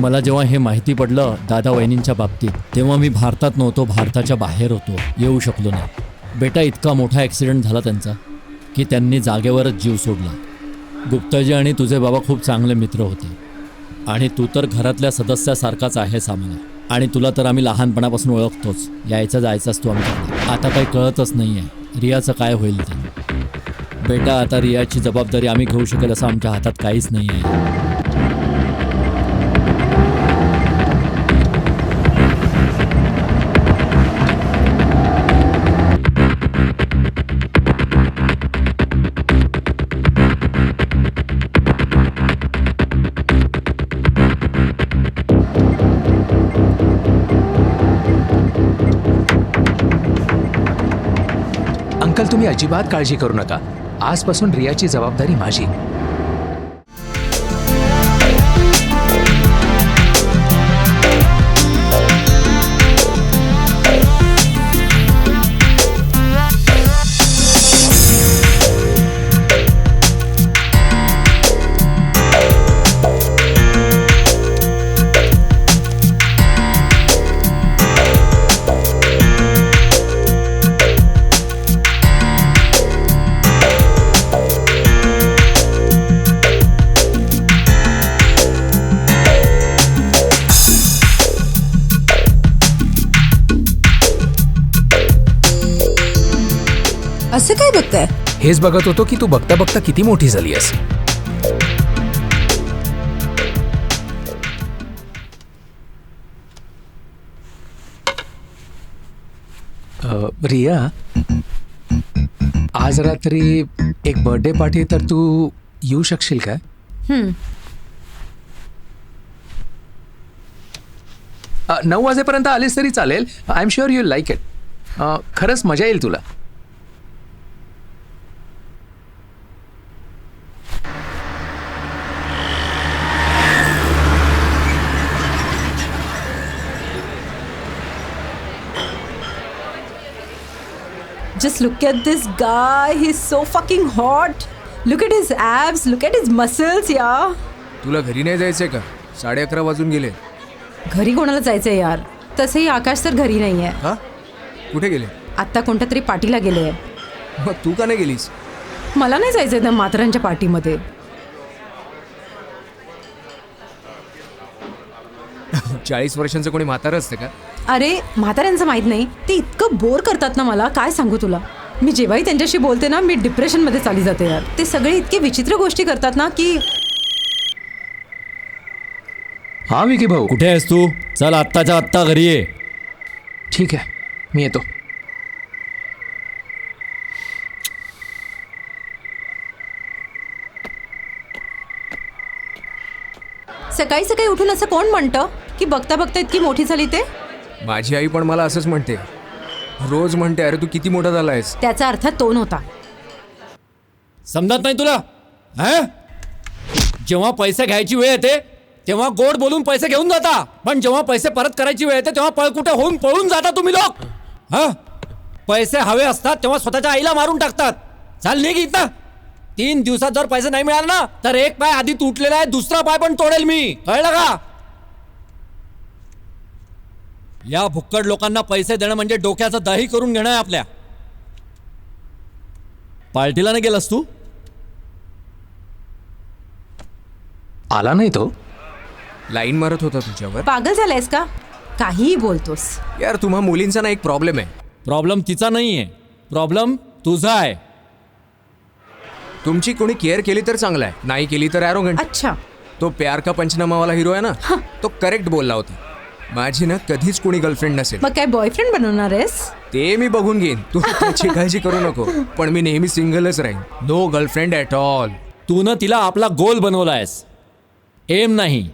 मला जेव्हा हे माहिती पडलं दादा वहिनींच्या बाबतीत, तेव्हा मी भारतात नव्हतो, भारताच्या बाहेर होतो, येऊ शकलो नाही. बेटा, इतका मोठा ॲक्सिडेंट झाला त्यांचा की त्यांनी जागेवरच जीव सोडला. गुप्ताजी आणि तुझे बाबा खूप चांगले मित्र होते आणि तू तर घरातल्या सदस्यासारखाच आहेस आम्हाला. आणि तुला तर आम्ही लहानपणापासून ओळखतोच. यायचा जायचाच तू आमच्याकडे. आता काही कळतच नाही आहे रियाचं काय होईल ते. बेटा, आता रियाची जबाबदारी आम्ही घेऊ शकेल असं आमच्या हातात काहीच नाही आहे. अंकल, तुम्ही अजिबात काळजी करू नका. आजपासून रियाची जबाबदारी माझी. असं काय बघताय? हेच बघत होतो की तू बघता बघता किती मोठी झाली आहेस. रिया, आज रात्री एक बर्थडे पार्टी, तर तू येऊ शकशील का? 9 वाजेपर्यंत आलीस तरी चालेल. I am sure you like it. खरंच मजा येईल तुला. Just look at this guy. He's so fucking hot. Look at his abs. Look at his muscles, yeah. तुला घरी नाही जायचंय का? 11:30 वाजून गेले. घरी कोणाला जायचंय यार? तसंही आकाश तर घरी नाहीये. हा? कुठे गेले? आता कोणत्या तरी पार्टीला गेले. मग तू का नाही गेलीस? मला नाही जायचंय त्या म्हाताऱ्यांच्या पार्टीमध्ये. 40 वर्षांचं कोणी म्हातारं असतं का? अरे म्हाताऱ्यांचं माहित नाही. ते इतकं बोर करतात ना मला, काय सांगू तुला. मी जेव्हाही त्यांच्याशी बोलते ना, मी डिप्रेशनमध्ये चाली जाते यार. ते सगळे इतके विचित्र गोष्टी करतात ना की. हा विकी भाऊ. कुठे आहेस तू? चल आत्ताच्या आत्ता घरी ये. ठीक आहे, मी येतो. सकाळी सकाळी उठून असं कोण म्हणतं की बघता बघता इतकी मोठी झाली ते? माझी आई पण मला असंच म्हणते. रोज म्हणते, अरे तू किती मोठा झालायस. त्याचा अर्थ तो नव्हता. समजत नाही तुला? जेव्हा पैसे घ्यायची वेळ येते तेव्हा गोड बोलून पैसे घेऊन जाता, पण जेव्हा पैसे परत करायची वेळ येते तेव्हा पळकुटे होऊन पळून जाता तुम्ही लोक. पैसे हवे असतात तेव्हा स्वतःच्या आईला मारून टाकतात. चाल निघ इथनं. 3 दिवसात जर पैसे नाही मिळाले ना, तर एक पाय आधी तुटलेला आहे, दुसरा पाय पण तोडेल मी. कळलं का? या भुक्कड लोकांना पैसे देणं म्हणजे डोक्याचं दही करून घेणं आहे आपल्या. पार्टीला नाही गेलास तू? आला नाही तो? लाईन मारत होता तुझ्यावर. पागल झालायस का? काहीही बोलतोस यार, तुम्हा मुलींचा ना एक प्रॉब्लेम आहे. प्रॉब्लेम तिचा नाहीये, प्रॉब्लेम तुझा आहे. तुमची कोणी केअर केली तर चांगलं आहे, नाही केली तर ॲरोगंट. अच्छा. तो प्यार का पंचनामावाला हिरो आहे ना, तो करेक्ट बोलला होता. माझी ना कधीच कोणी गर्लफ्रेंड नसेल. मग काय बॉयफ्रेंड बनवणार आहेस? ते मी बघून घेईन, तू त्याची काळजी करू नको. पण मी नेहमी सिंगलच राहीन. No girlfriend at all. तू न तिला आपला गोल बनवलायस, एम नाही.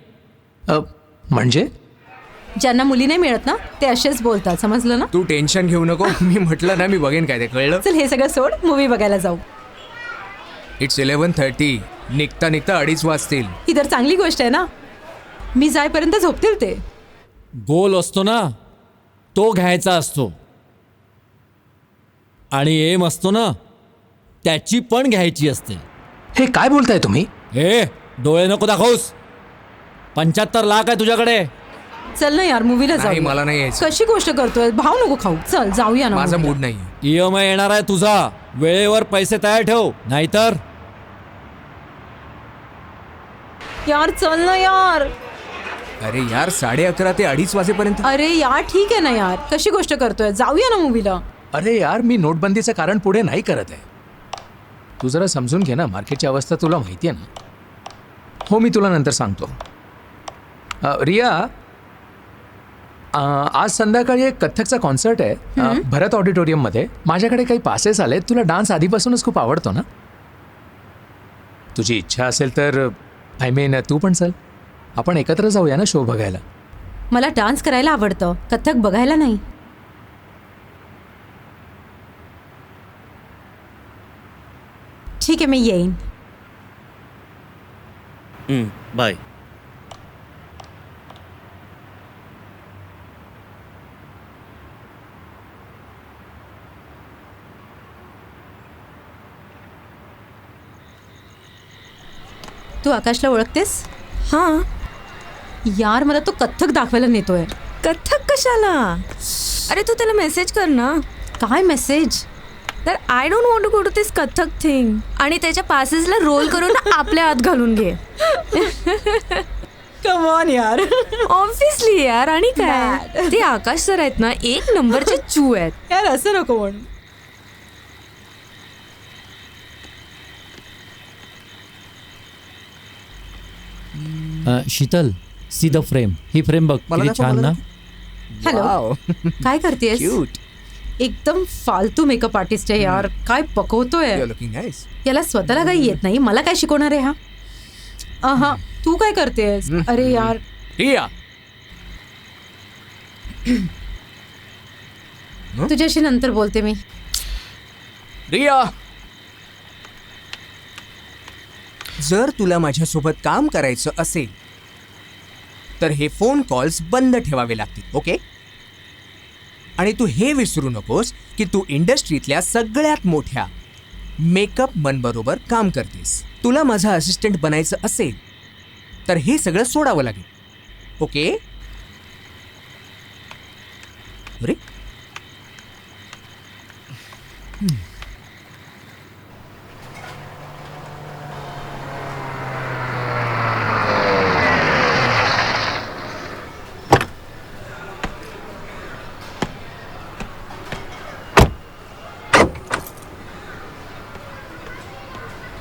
म्हणजे ज्यांना मुली नाही मिळत ना, ते असेच बोलतात, समजलं ना? तू टेन्शन घेऊ नको. मी म्हटलं ना, मी बघेन काय ते. कळलं? चल हे सगळं सोड, मूवी बघायला जाऊ. इट्स 11:30. निघता निघता 2:30 वाजतील. ही तर चांगली गोष्ट आहे ना. मी जाईपर्यंत झोपतील ते. गोल असतो ना, तो घ्यायचा असतो, आणि एम असतो ना, त्याची पण घ्यायची असते. हे काय बोलताय तुम्ही? डोळे नको दाखवूस. 75 लाख आहे तुझ्याकडे. चल ना यार मूवीला नाही, जाऊ. मला नाही यायचं. कशी गोष्ट करतोय, भाव नको खाऊ. चल जाऊया ना माझा movie ला. मूड नाही. EMI येणार आहे तुझा. वेळेवर पैसे तयार ठेव, नाहीतर. यार चल ना यार. अरे यार 11:30 ते 2:30 वाजेपर्यंत. अरे यार ठीक आहे ना यार, कशी गोष्ट करतोय, जाऊया ना मूवीला. अरे यार मी नोटबंदीचं कारण पुढे नाही करत आहे. तू जरा समजून घे ना, मार्केटची अवस्था तुला माहिती आहे ना. हो मी तुला नंतर सांगतो. रिया, आज संध्याकाळी एक कथ्थकचा कॉन्सर्ट आहे भरत ऑडिटोरियममध्ये. माझ्याकडे काही पासेस आले. तुला डान्स आधीपासूनच खूप आवडतो ना. तुझी इच्छा असेल तर आय मीन तू पण चल. आपण एकत्र जाऊया ना शो बघायला. मला डान्स करायला आवडतं, कथ्थक बघायला नाही. ठीक आहे मी येईन. बाय. तू आकाशला ओळखतेस? हां. यार मला तो कथ्थक दाखवायला नेतोय. कथ्थक कशाला? अरे तू त्याला मेसेज कर ना. काय मेसेज? तर I don't want to go to this Kathak thing. आणि त्याच्या पासेसला रोल करून आपल्या हात घालून घे. कम ऑन यार. ऑब्विसली यार. आणि काय ते आकाश सर आहेत ना, एक नंबरचे चू आहेत. यार असं नको म्हणून. Sheetal, see the frame. He frame बघ, मला किती दाखव, छान मला ना. Hello, Wow. काय करतेस? Cute. एकदम फालतू मेकअप आर्टिस्ट आहे यार. काय पकवतोय. You're looking nice. याला स्वतःला काही येत नाही, मला काय शिकवणार आहे हा. हा तू काय करतेस? अरे यार रिया, तुझ्याशी नंतर बोलते मी. रिया. जर तुला माझ्यासोबत काम करायचं असेल तर हे फोन कॉल्स बंद ठेवावे लागतील, ओके? आणि तू हे विसरू नकोस की तू इंडस्ट्रीतल्या सगळ्यात मोठ्या मेकअप मन बरोबर काम करतेस. तुला माझा असिस्टंट बनायचं असेल तर हे सगळं सोडावं लागेल, ओके? अरे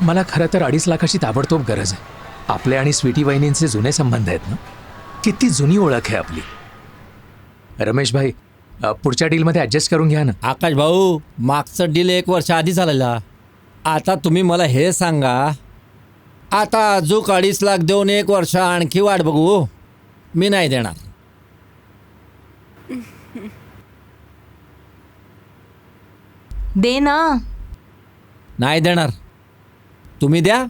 मला खरं तर 2.5 लाखाची ताबडतोब गरज आहे. आपले आणि स्वीटी वहिनींचे जुने संबंध आहेत ना. किती जुनी ओळख आहे आपली. रमेश भाई, पुढच्या डीलमध्ये ॲडजस्ट करून घ्या ना. आकाश भाऊ, मागचं डील 1 वर्ष आधी झालेला. आता तुम्ही मला हे सांगा, आता अजून 2.5 लाख देऊन 1 वर्ष आणखी वाट बघू? मी नाही देणार. दे ना. नाही देणार. तुम्ही द्या.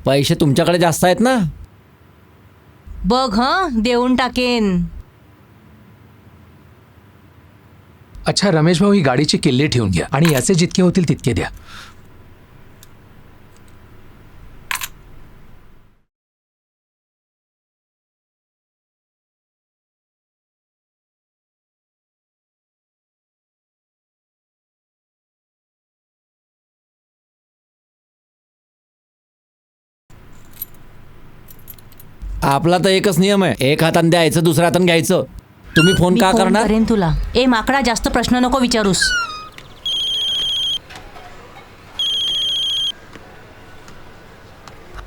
पैसे तुमच्याकडे जास्त आहेत ना. बघ हं, देऊन टाकेन. अच्छा रमेश भाऊ, ही गाडीची किल्ली ठेवून घ्या आणि याचे जितके होतील तितके द्या. आपला तर एकच नियम आहे, एक हाताने द्यायचं, दुसऱ्या हाताने घ्यायचं. तुम्ही फोन मी का फोन करणार? करेन तुला. ए माकडा, जास्त प्रश्न नको विचारूस.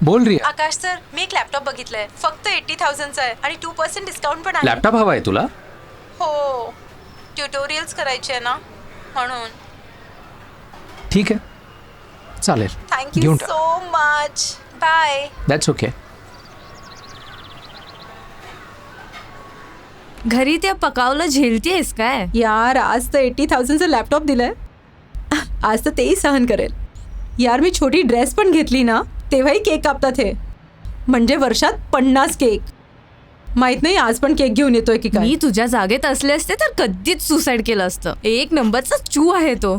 बोल रिया. आकाश सर, मी एक लॅपटॉप बघितलाय, फक्त 80,000चा आहे आणि 2% डिस्काउंट पण आहे. लॅपटॉप हवा आहे तुला? हो, ट्युटोरियल्स करायचे आहे ना म्हणून. ठीक आहे, चालेल. थँक्यू घेऊन टाक. So much. Bye. That's okay. घरी त्या पकावलं झेलतेस काय? यार आज तर 80,000चा लॅपटॉप दिलाय. आज तर तेही सहन करेल. यार मी छोटी ड्रेस पण घेतली ना, तेव्हाही केक कापतात हे. म्हणजे वर्षात 50 केक. माहित नाही आज पण केक घेऊन येतोय की काय. मी तुझ्या जागेत असले असते तर कधीच सुसाईड केलं असतं. एक नंबरचा चू आहे तो.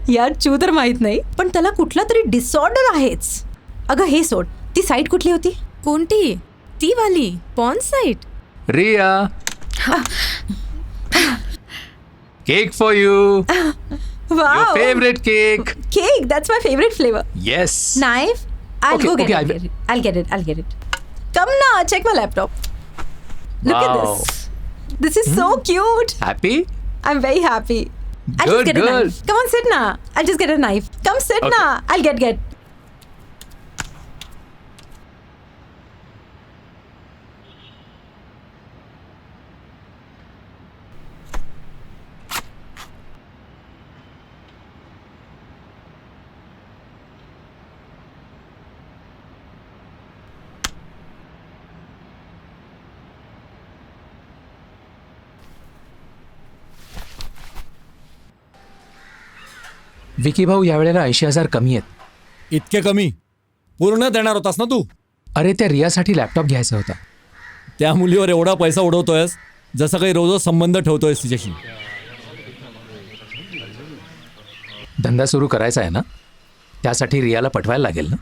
यार चू तर माहित नाही, पण त्याला कुठला तरी डिसऑर्डर आहेच. अगं हे सोड, ती साईट कुठली होती? कोणती? ती वाली porn site. Riya, cake for you. Wow. Your favorite cake. Cake, that's my favorite flavor. Yes. Knife? I'll Okay, go get okay, it. I'll get it. Come now, check my laptop. Look at Wow. this. This is so cute. Happy? I'm very happy. I'll Good, just get a good. knife. Come on, sit now. I'll just get a knife. Come sit Okay. now. I'll get. Vicky भाऊ यावेळेला 80,000 कमी आहेत. इतके कमी पूर्ण देणार होतास ना तू. अरे त्या रियासाठी लॅपटॉप घ्यायचा होता. त्या मुलीवर एवढा पैसा उडवतोयस जसं काही रोज संबंध ठेवतोयस तिच्याशी. धंदा सुरू करायचा आहे ना, त्यासाठी रियाला पटवायला लागेल ना.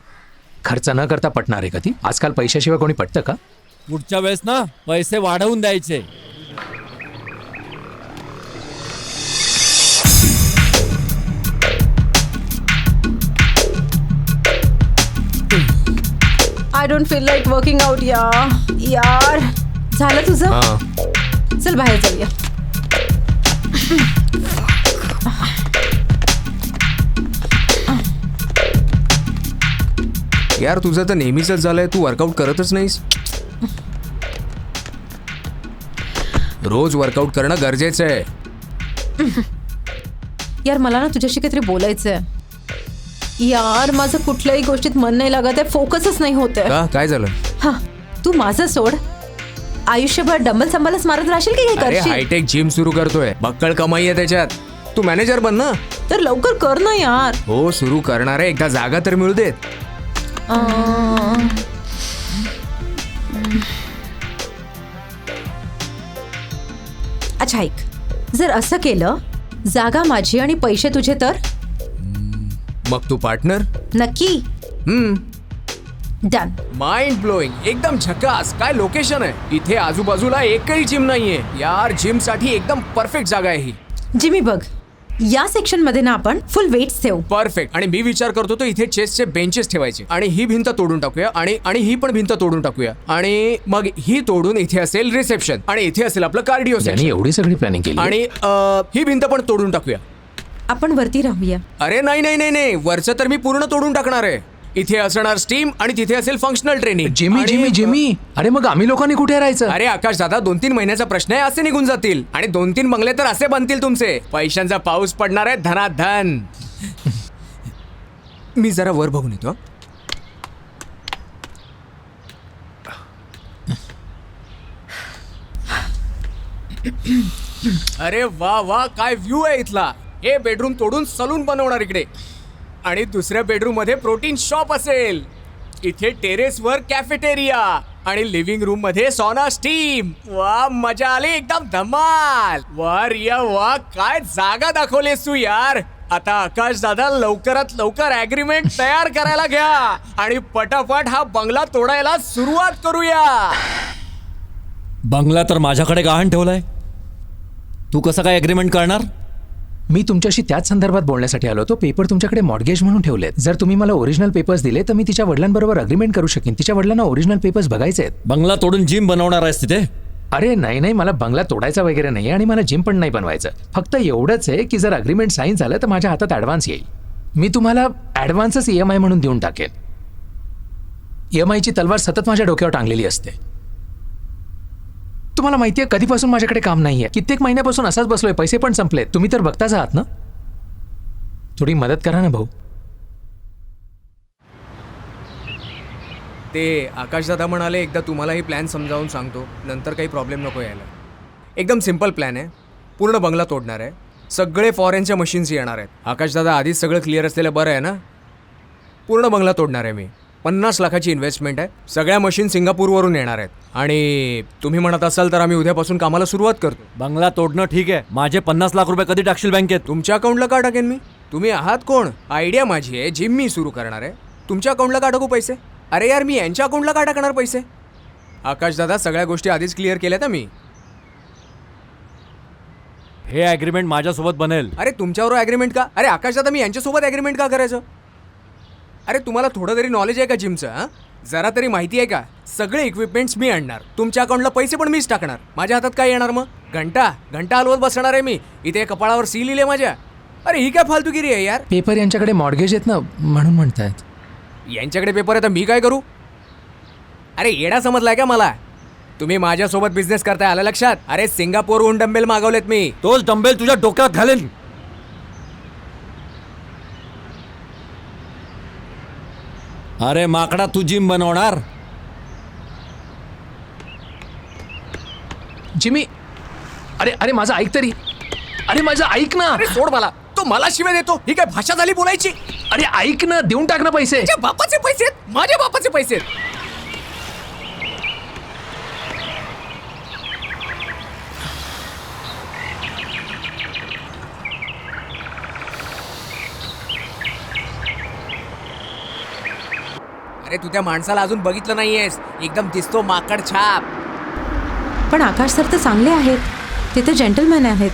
खर्च न करता पटणार आहे का ती? आजकाल पैशाशिवाय कोणी पटतं का? पुढच्या वेळेस ना पैसे वाढवून द्यायचे. I don't feel like working out, यार. झालं तुझं? चल बाहेर जाऊया. यार तुझं तर नेहमीच झालंय, तू वर्कआउट करतच नाहीस. रोज वर्कआउट करणं गरजेचं आहे. यार मला ना तुझ्याशी काहीतरी बोलायचंय. यार माझं कुठल्याही गोष्टीत मन नाही लागत आहे, फोकसच नाही होत आहे. का काय झालं? हा, तू माझं सोड. आयुष्यभर डंबल संबलच मारत राहशील की काय अरे करशील? हायटेक जिम सुरू करतोय, बक्कळ कमाई आहे त्याच्यात. तू मॅनेजर बन ना. तर लवकर कर ना यार. हो सुरू करणार आहे, एकदा जागा तर मिळू देत. अच्छा ऐक, जर असं केलं, जागा माझी आणि पैसे तुझे, तर मग तू पार्टनर. नक्की. डन. माइंड ब्लोइंग, एकदम झकास. काय लोकेशन आहे इथे, आजूबाजूला एकही जिम नाहीये यार. जिम साठी एकदम परफेक्ट जागा आहे ही. जिमी बघ, या सेक्शन मध्ये ना आपण फुल वेट्स ठेवू. परफेक्ट. आणि मी विचार करतो तो इथे चेस्टचे बेंचेस ठेवायचे आणि ही भिंत तोडून टाकूया आणि ही पण भिंत तोडून टाकूया आणि मग ही तोडून इथे असेल रिसेप्शन आणि इथे असेल आपलं कार्डिओ त्यांनी सेक्शन एवढी सगळी प्लॅनिंग केली. आणि ही भिंत पण तोडून टाकूया. आपण वरती राहूया. अरे नाही, वरचं तर मी पूर्ण तोडून टाकणार आहे. इथे असणार स्टीम आणि तिथे असेल फंक्शनल ट्रेनिंग. जिमी, अरे मग आम्ही लोकांनी कुठे राहायचं? अरे आकाश दादा, 2-3 महिन्याचा प्रश्न आहे, असे निघून जातील. आणि 2-3 बंगले तर असे बनतील तुमचे, पैशांचा पाऊस पडणार आहे धनाधन. मी जरा वर बघून येतो. अरे वा वा, काय व्ह्यू आहे इथला. हे बेडरूम तोडून सलून बनवणार इकडे आणि दुसऱ्या बेडरूम मध्ये प्रोटीन शॉप असेल. इथे टेरेसवर कॅफेटेरिया आणि लिव्हिंग रूम मध्ये सॉना स्टीम. वा, मजा आली एकदम धमाल. वा रिया वा, काय जागा दाखवलीस तू यार. आता आकाश दादा लवकरात लवकर ॲग्रीमेंट तयार करायला घ्या आणि पटापट हा बंगला तोडायला सुरुवात करूया. बंगला तर माझ्याकडे गहाण ठेवलाय, तू कसं काय अग्रीमेंट करणार? मी तुमच्याशी त्याच संदर्भात बोलण्यासाठी आलो होतो. पेपर तुमच्याकडे मॉर्गेज म्हणून ठेवलेत. जर तुम्ही मला ओरिजिनल पेपर्स दिले तर मी तिच्या वडिलांबरोबर अग्रीमेंट करू शकेन. तिच्या वडिलांना ओरिजिनल पेपर्स बघायचे आहेत. बंगला तोडून जिम बनवणार आहेस तिथे? अरे नाही, मला बंगला तोडायचा वगैरे नाही आणि मला जिम पण नाही बनवायचं. फक्त एवढंच आहे की जर अग्रीमेंट साईन झालं तर माझ्या हातात ॲडव्हान्स येईल. मी तुम्हाला ॲडव्हान्सच EMI म्हणून देऊन टाकेन. EMIची तलवार सतत माझ्या डोक्यावर टांगलेली असते. तुम्हाला माहितीये कधीपासून माझ्याकडे काम नाहीये. कित्येक महिन्यापासून असाच बसलोय, पैसे पण संपलेत. तुम्ही तर बघताच आहात ना. थोडी मदत करा ना भाऊ. ते आकाशदादा म्हणाले एकदा तुम्हाला ही प्लॅन समजावून सांगतो, नंतर काही प्रॉब्लेम नको यायला. एकदम सिम्पल प्लॅन आहे. पूर्ण बंगला तोडणार आहे, सगळे फॉरेनच्या मशीन्स येणार आहेत. आकाशदादा आधीच सगळं क्लिअर असलेलं बरं आहे ना. पूर्ण बंगला तोडणार आहे मी. 50 लाखाची इन्व्हेस्टमेंट आहे. सगळ्या मशीन सिंगापूरवरून येणार आहेत आणि तुम्ही म्हणत असाल तर आम्ही उद्यापासून कामाला सुरुवात करतो. बंगला तोडणं ठीक आहे, माझे 50 लाख रुपये कधी टाकशील बँकेत? तुमच्या अकाउंटला का टाकेन मी? तुम्ही आहात कोण? आयडिया माझी आहे, जिम मी सुरू करणार आहे. तुमच्या अकाउंटला का टाकू पैसे? अरे यार, मी यांच्या अकाउंटला का टाकणार पैसे? आकाश दादा सगळ्या गोष्टी आधीच क्लिअर केल्यात मी. हे ॲग्रीमेंट माझ्यासोबत बनेल. अरे तुमच्यावर ॲग्रीमेंट का? अरे आकाश दादा मी यांच्यासोबत ॲग्रीमेंट का करायचं? अरे तुम्हाला थोडं तरी नॉलेज आहे का जिमचं? हां, जरा तरी माहिती आहे का? सगळे इक्विपमेंट्स मी आणणार, तुमच्या अकाउंटला पैसे पण मीच टाकणार. माझ्या हातात काय येणार मग? घंटा हलवत बसणार आहे मी इथे. कपाळावर सी लिहिले माझ्या. अरे ही काय फालतूगिरी आहे यार. पेपर यांच्याकडे मॉर्गेज आहेत ना, म्हणून म्हणतायत. यांच्याकडे पेपर आहे तर मी काय करू? अरे येडा समजलाय का मला? तुम्ही माझ्यासोबत बिझनेस करताय, आलं लक्षात? अरे सिंगापूरहून डंबेल मागवलेत मी. तोच डंबेल तुझ्या डोक्यात घालेन. अरे माकडा, तू जिम बनवणार? जिमी, अरे अरे माझं ऐक तरी. अरे माझं ऐक ना. अरे सोड मला. तो मला शिवाय देतो. ही काय भाषा झाली बोलायची? अरे ऐक ना, देऊन टाक ना पैसे. माझ्या बापाचे पैसे आहेत. माझ्या बापाचे पैसे आहेत. अरे तू त्या माणसाला अजून बघितलं नाहीयेस. एकदम दिसतो माकड छाप. पण आकाश सर तर चांगले आहेत, ते तर जेंटलमॅन आहेत.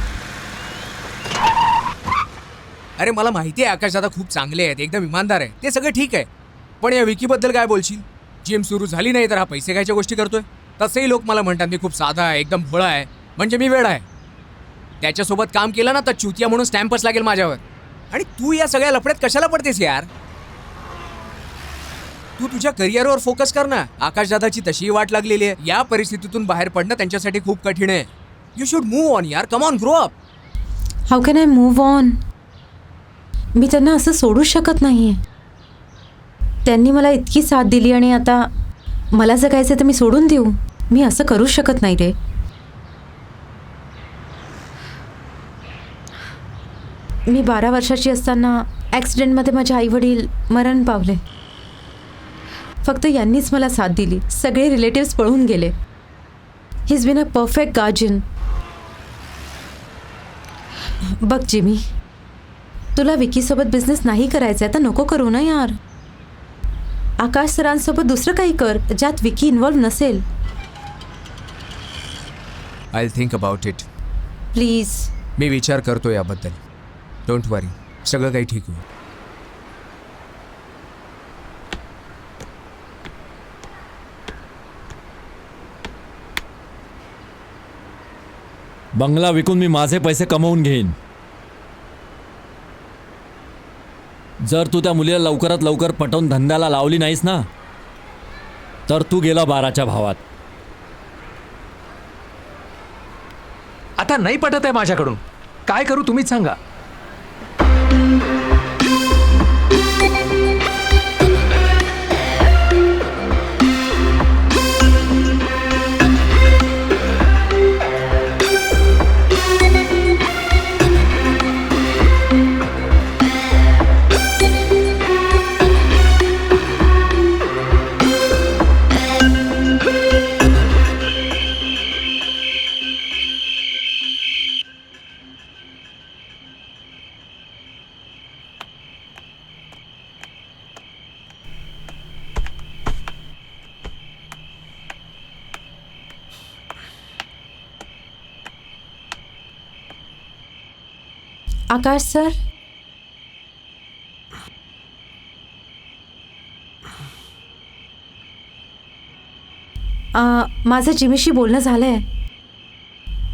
अरे मला माहिती आहे आकाश दादा खूप चांगले आहेत, एकदम इमानदार आहे, ते सगळं ठीक आहे. पण या विकीबद्दल काय बोलशील? जिम सुरू झाली नाही तर हा पैसे खायच्या गोष्टी करतोय. तसेही लोक मला म्हणतात मी खूप साधा आहे, एकदम भोळा आहे, म्हणजे मी वेडा आहे. त्याच्यासोबत काम केलं ना तर चुतिया म्हणून स्टॅम्पच लागेल माझ्यावर. आणि तू या सगळ्या लफड्यात कशाला पडतेस यार? तू तुझ्या करिअरवर फोकस कर ना. आकाशदादाची तशीही वाट लागलेली आहे. या परिस्थितीतून बाहेर पडणं त्यांच्यासाठी खूप कठीण आहे. यू शुड मूव्ह ऑन यार. Come on, grow up. How can I move on? मी त्यांना असं सोडूच शकत नाही आहे. त्यांनी मला इतकी साथ दिली आणि आता मला जगायचं तर मी सोडून देऊ? मी असं करूच शकत नाही रे. मी 12 वर्षाची असताना ॲक्सिडेंटमध्ये माझे आईवडील मरण पावले. फक्त यांनीच मला साथ दिली. सगळे रिलेटिव्स पळून गेले. He is been a perfect guardian. बघ जिमी, तुला विकीसोबत बिझनेस नाही करायचा आहे तर नको करू ना यार. आकाश सरांसोबत दुसरं काही कर ज्यात विकी इन्व्हॉल्व नसेल. I will think about it. Please. मी विचार करतो याबद्दल. डोंट वरी, सगळं काही ठीक होईल. बंगला विकून मी माझे पैसे कमवून घेईन. जर तू त्या मुलीला लवकरात लवकर पटवून धंद्याला लावली नाहीस ना तर तू गेला 12च्या भावात. आता नाही पटत आहे माझ्याकडून. काय करू तुम्हीच सांगा. आकाश सर, माझं जिमीशी बोलणं झालं आहे.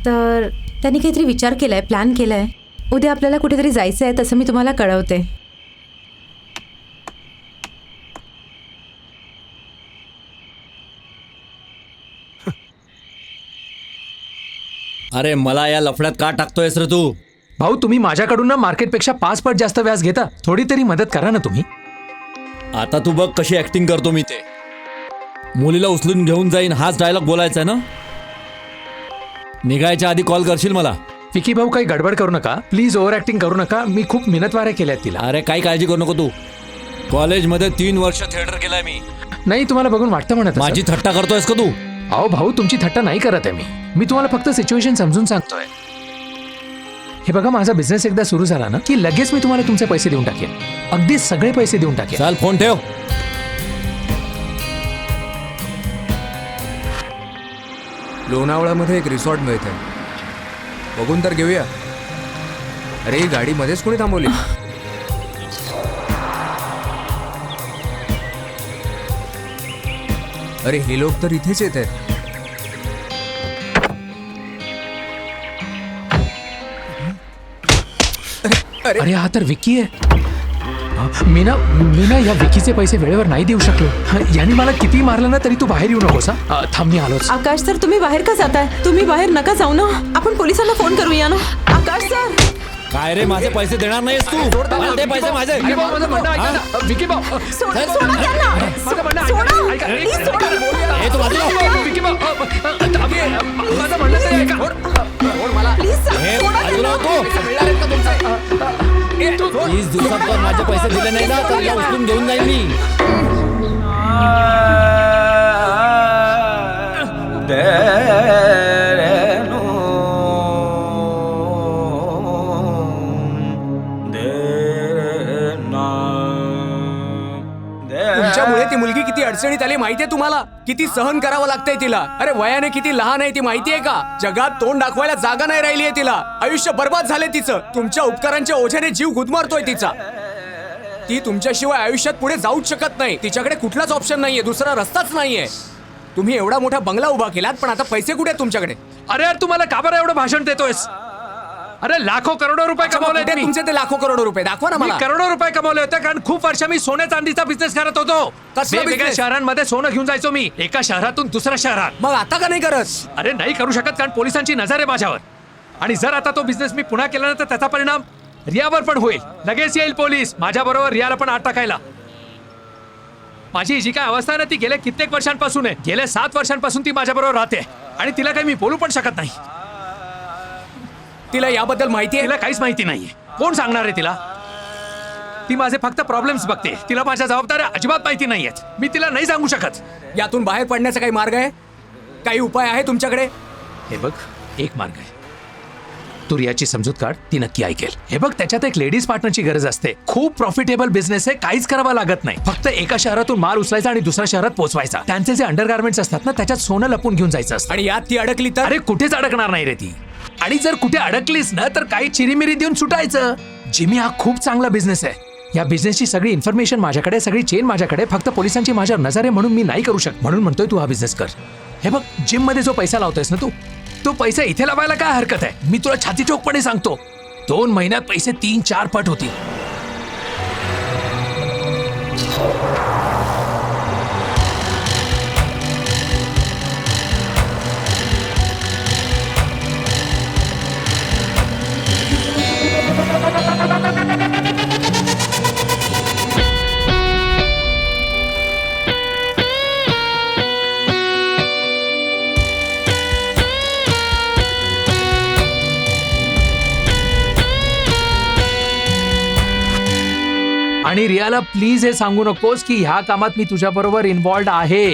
तर त्यांनी काहीतरी विचार केला आहे, प्लॅन केला आहे. उद्या आपल्याला कुठेतरी जायचं आहे, तसं मी तुम्हाला कळवते. अरे मला या लफड्यात का टाकतोयस रे तू? भाऊ, तुम्ही माझ्याकडून ना मार्केटपेक्षा 5 पट जास्त व्याज घेता. थोडी तरी मदत करा ना तुम्ही. आता तू बघ कशी ऍक्टिंग करतो मी ते. मुलीला उचलून घेऊन जाईन हाच डायलॉग बोलायचा आहे ना? निघायच्या आधी कॉल करशील मला. विकी भाऊ, काही गडबड करू नका प्लीज. ओव्हर ऍक्टिंग करू नका. मी खूप मिनतवाऱ्या केल्यात तिला. अरे काही काळजी करू नको तू. कॉलेजमध्ये 3 वर्ष थिएटर केलाय मी. नाही, तुम्हाला बघून वाटतं म्हणत माझी थट्टा करतोयस का तू? अहो भाऊ, तुमची थट्टा नाही करत आहे मी तुम्हाला फक्त सिच्युएशन समजून सांगतोय. हे बघा, माझा बिझनेस एकदा सुरू झाला ना की लगेच मी तुम्हाला तुमचे पैसे देऊन टाकेन. अगदी सगळे पैसे देऊन टाकेन. चाल फोन ठेव. लोणावळ्यामध्ये एक रिसॉर्ट मिळतंय, बघून तर घेऊया. अरे ही गाडी मध्येच कोणी थांबवली? अरे हे लोक तर इथेच येत आहेत. अरे हा तर विकी आहे. मी ना या विकीचे पैसे वेळेवर नाही देऊ शकलो. यांनी मला किती मारलं ना तरी तू बाहेर येऊ नकोस. थांब मी आलोच. आकाश सर, तुम्ही बाहेर का जाताय? तुम्ही बाहेर नका जाऊ ना. आपण पोलिसांना फोन करूया ना. आकाश सर, काय रे, माझे पैसे देणार नाहीस तू? मला ते पैसे माझे. अरे भाऊ, माझं म्हणणं ऐका ना. विकी भाऊ, सोडा त्यांना. माझं म्हणणं ऐका. सोडा. ऐका. Please सोडा. हे तू बाजूला हो. विकी भाऊ, माझं म्हणणं तरी ऐका. Please सर, हे सोडा बाजूला त्यांना. होतो. 30 दिवसात पण माझे पैसे दिले नाही ना तर या उचलून घेऊन जाईल मी. तुमच्यामुळे ती मुलगी किती अडचणीत आली माहितीये तुम्हाला? किती सहन करावं लागतंय तिला. अरे वयाने किती लहान आहे ती माहितीये का? जगात तोंड दाखवायला जागा नाही राहिली आहे तिला. आयुष्य बर्बाद झाले तिचं. तुमच्या उपकारांच्या ओझ्याने जीव गुदमारतोय तिचा. ती तुमच्याशिवाय आयुष्यात पुढे जाऊच शकत नाही. तिच्याकडे कुठलाच ऑप्शन नाहीये, दुसरा रस्ताच नाहीये. तुम्ही एवढा मोठा बंगला उभा केलात, पण आता पैसे कुठे आहेत तुमच्याकडे? अरे यार, तू मला का बरं एवढं भाषण देतोयस? अरे लाखो करोडो रुपये कमवले कुठे मी. तुमचे ते लाखो करोडो रुपये दाखवा ना मी मला. करोडो रुपये कमवले होते कारण खूप वर्ष मी सोने चांदीचा बिझनेस करत होतो. कसला वेगवेगळ्या business? शहरांमध्ये सोनं घेऊन जायचो मी, एका शहरातून दुसऱ्या शहरात. मग आता का नाही करत? अरे नाही करू शकत कारण पोलिसांची नजर आहे माझ्यावर. आणि जर आता तो बिझनेस मी पुन्हा केला ना तर त्याचा परिणाम रियावर पण होईल. लगेच येईल पोलीस माझ्या बरोबर रियाला पण आत टाकायला. माझी जी काय अवस्था आहे ना ती गेल्या कित्येक वर्षांपासून आहे. गेल्या 7 वर्षांपासून ती माझ्या बरोबर राहते आणि तिला काही मी बोलू पण शकत नाही. तिला याबद्दल माहिती आहे? तिला काहीच माहिती नाहीये. कोण सांगणार आहे तिला? ती माझे फक्त प्रॉब्लेम्स बघते. तिला माझ्या जबाबदाऱ्या अजिबात माहिती नाहीयेत. मी तिला नाही सांगू शकत. यातून बाहेर पडण्याचा काही मार्ग आहे? काही उपाय आहे तुमच्याकडे? हे बघ, एक मार्ग आहे. तू रियाची समजूत काढ, ती नक्की ऐकेल. हे बघ, त्याच्यात एक लेडीज पार्टनरची गरज असते. खूप प्रॉफिटेबल बिझनेस आहे, काहीच करावं लागत नाही. फक्त एका शहरातून माल उचलायचा आणि दुसऱ्या शहरात पोहोचवायचा. त्यांचे जे अंडरगार्मेंट्स असतात ना त्याच्यात सोनं लपून घेऊन जायचं असतं. आणि यात ती अडकली तर? अरे कुठेच अडकणार नाही रे ती. आणि जर कुठे अडकलीस ना तर काही चिरीमिरी देऊन सुटायचं. जिमी, हा खूप चांगला बिझनेस आहे. या बिझनेसची सगळी इन्फॉर्मेशन माझ्याकडे, सगळी चेन माझ्याकडे. फक्त पोलिसांची माझ्यावर नजर आहे म्हणून मी नाही करू शकत. म्हणून म्हणतोय तू हा बिझनेस कर. हे बघ, जिम मध्ये जो पैसा लावतोयस ना तू, तो पैसा इथे लावायला काय हरकत आहे? मी तुला छाती चोखपणे सांगतो, 2 महिन्यात पैसे 3-4 पट होतील. आणि रियाला प्लीज हे सांगू नकोस की ह्या कामात मी तुझ्या बरोबर इन्व्हॉल्ड आहे.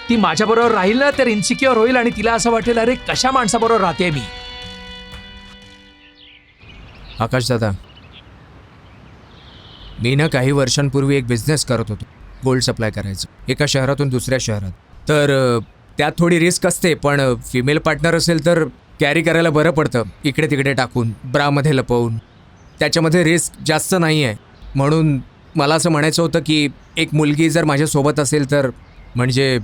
ती माझ्या बरोबर राहील ना तर इन्सिक्युअर होईल आणि तिला असं वाटेल, अरे कशा माणसाबरोबर राहते मी. आकाश दादा, मी ना काही वर्षांपूर्वी एक बिझनेस करत होतो, गोल्ड सप्लाय करायचं एका शहरातून दुसऱ्या शहरात. तर त्यात थोडी रिस्क असते, पण फिमेल पार्टनर असेल तर कॅरी करायला बरं पडतं, इकडे तिकडे टाकून, ब्रामध्ये लपवून. त्याच्यामध्ये रिस्क जास्त नाही आहे. म्हणून मला असं म्हणायचं होतं की एक मुलगी जर माझ्यासोबत असेल तर म्हणजे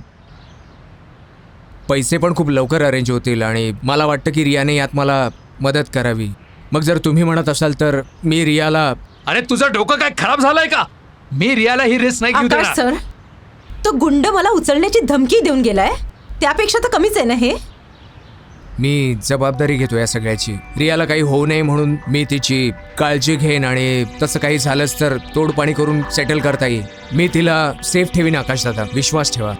पैसे पण खूप लवकर अरेंज होतील. आणि मला वाटतं की रियाने यात मला मदत करावी. मग जर तुम्ही म्हणत असाल तर मी रियाला... अरे तुझं डोकं काय खराब झालंय का? मी रियाला ही रिस्क नाही घेऊ आकाश देणार. सर, तो गुंड मला उचलण्याची धमकी देऊन गेलाय. त्यापेक्षा तर कमीच आहे ना हे. मी जबाबदारी घेतो या सगळ्याची. रियाला काही होऊ नये म्हणून मी तिची काळजी घेईन आणि तसं काही झालंच तर तोडपाणी करून सेटल करता येईल. मी तिला सेफ ठेवीन आकाश दादा, विश्वास ठेवा.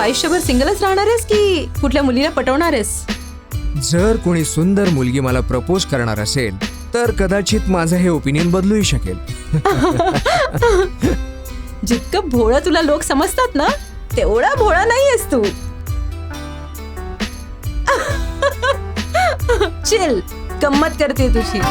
आयुष्यभर सिंगलच राहणार आहेस की कुठल्या मुलीला पटवणार आहेस? जर कोणी सुंदर मुलगी मला प्रपोज करणार असेल तर कदाचित माझं हे ओपिनियन बदलूही शकेल. जितकं भोळं तुला लोक समजतात ना तेवढा भोळा नाही आहेस तू. चिल, गंमत करते तुझी.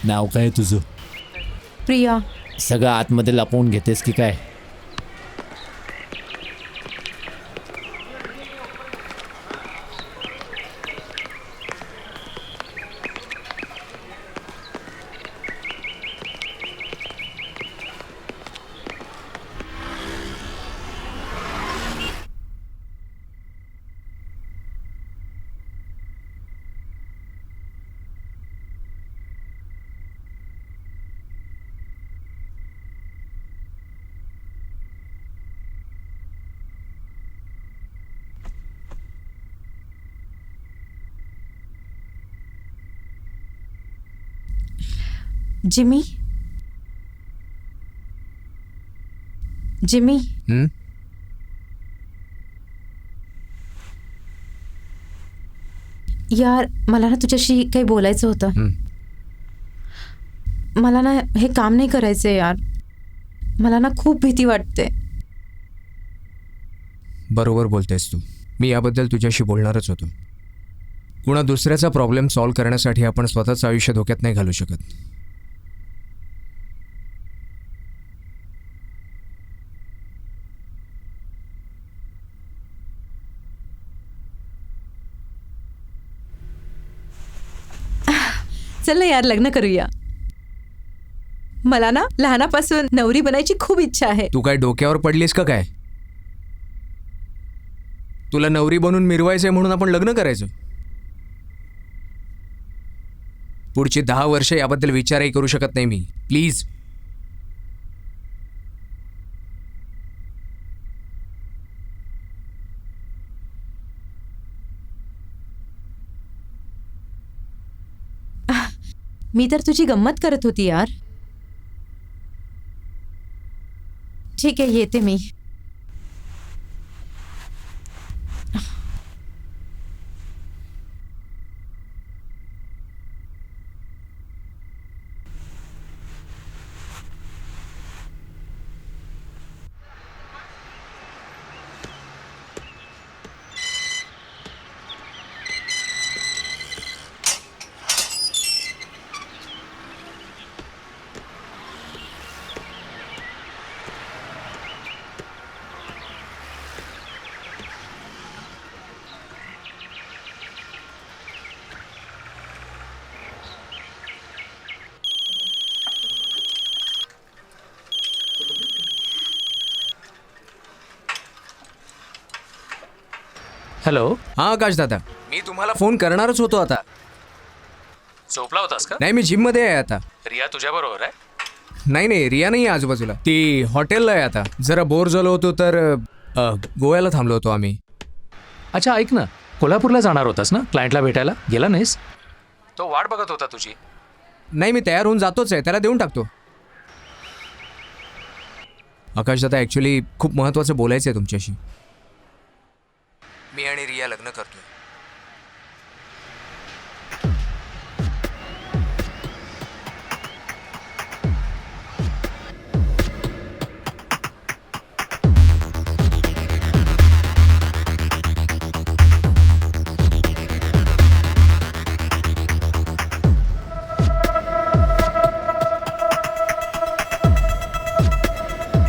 नाव काय आहे तुझं? प्रिया. सगळं आतमध्ये लपवून घेतेस की काय? जिमी. जिमी. हं? यार मला ना तुझ्याशी काही बोलायचं होतं. हं. मला ना हे काम नाही करायचंय यार. मला ना खूप भीती वाटते. बरोबर बोलतेस तू. मी याबद्दल तुझ्याशी बोलणारच होतो. कुणा दुसऱ्याचा प्रॉब्लेम सॉल्व्ह करण्यासाठी आपण स्वतःचं आयुष्य धोक्यात नाही घालू शकत. चल ना यार लग्न करूया. मला ना लहानापासून नवरी बनायची खूप इच्छा आहे. तू काय डोक्यावर पडलीस का काय? तुला नवरी बनून मिरवायचंय म्हणून आपण लग्न करायचं? पुढची 10 वर्ष याबद्दल विचारही करू शकत नाही मी. प्लीज. मी तर तुझी गंमत करत होती यार. ठीक आहे येते मी. हॅलो. हां आकाश दादा, मी तुम्हाला फोन करणारच होतो आता. झोपला होतास का? नाही, मी जिममध्ये आहे आता. रिया तुझ्या बरोबर आहे? नाही रिया नाही आहे आजूबाजूला. ती हॉटेलला आहे आता. जरा बोर झालो होतो तर गोव्याला थांबलो होतो आम्ही. अच्छा ऐक ना, कोल्हापूरला जाणार होतास ना क्लायंटला भेटायला, गेला नाहीस? तो वाट बघत होता तुझी. नाही, मी तयार होऊन जातोच आहे, त्याला देऊन टाकतो. आकाश दादा, ॲक्च्युली खूप महत्त्वाचं बोलायचं आहे तुमच्याशी. मी आणि रिया लग्न करतोय.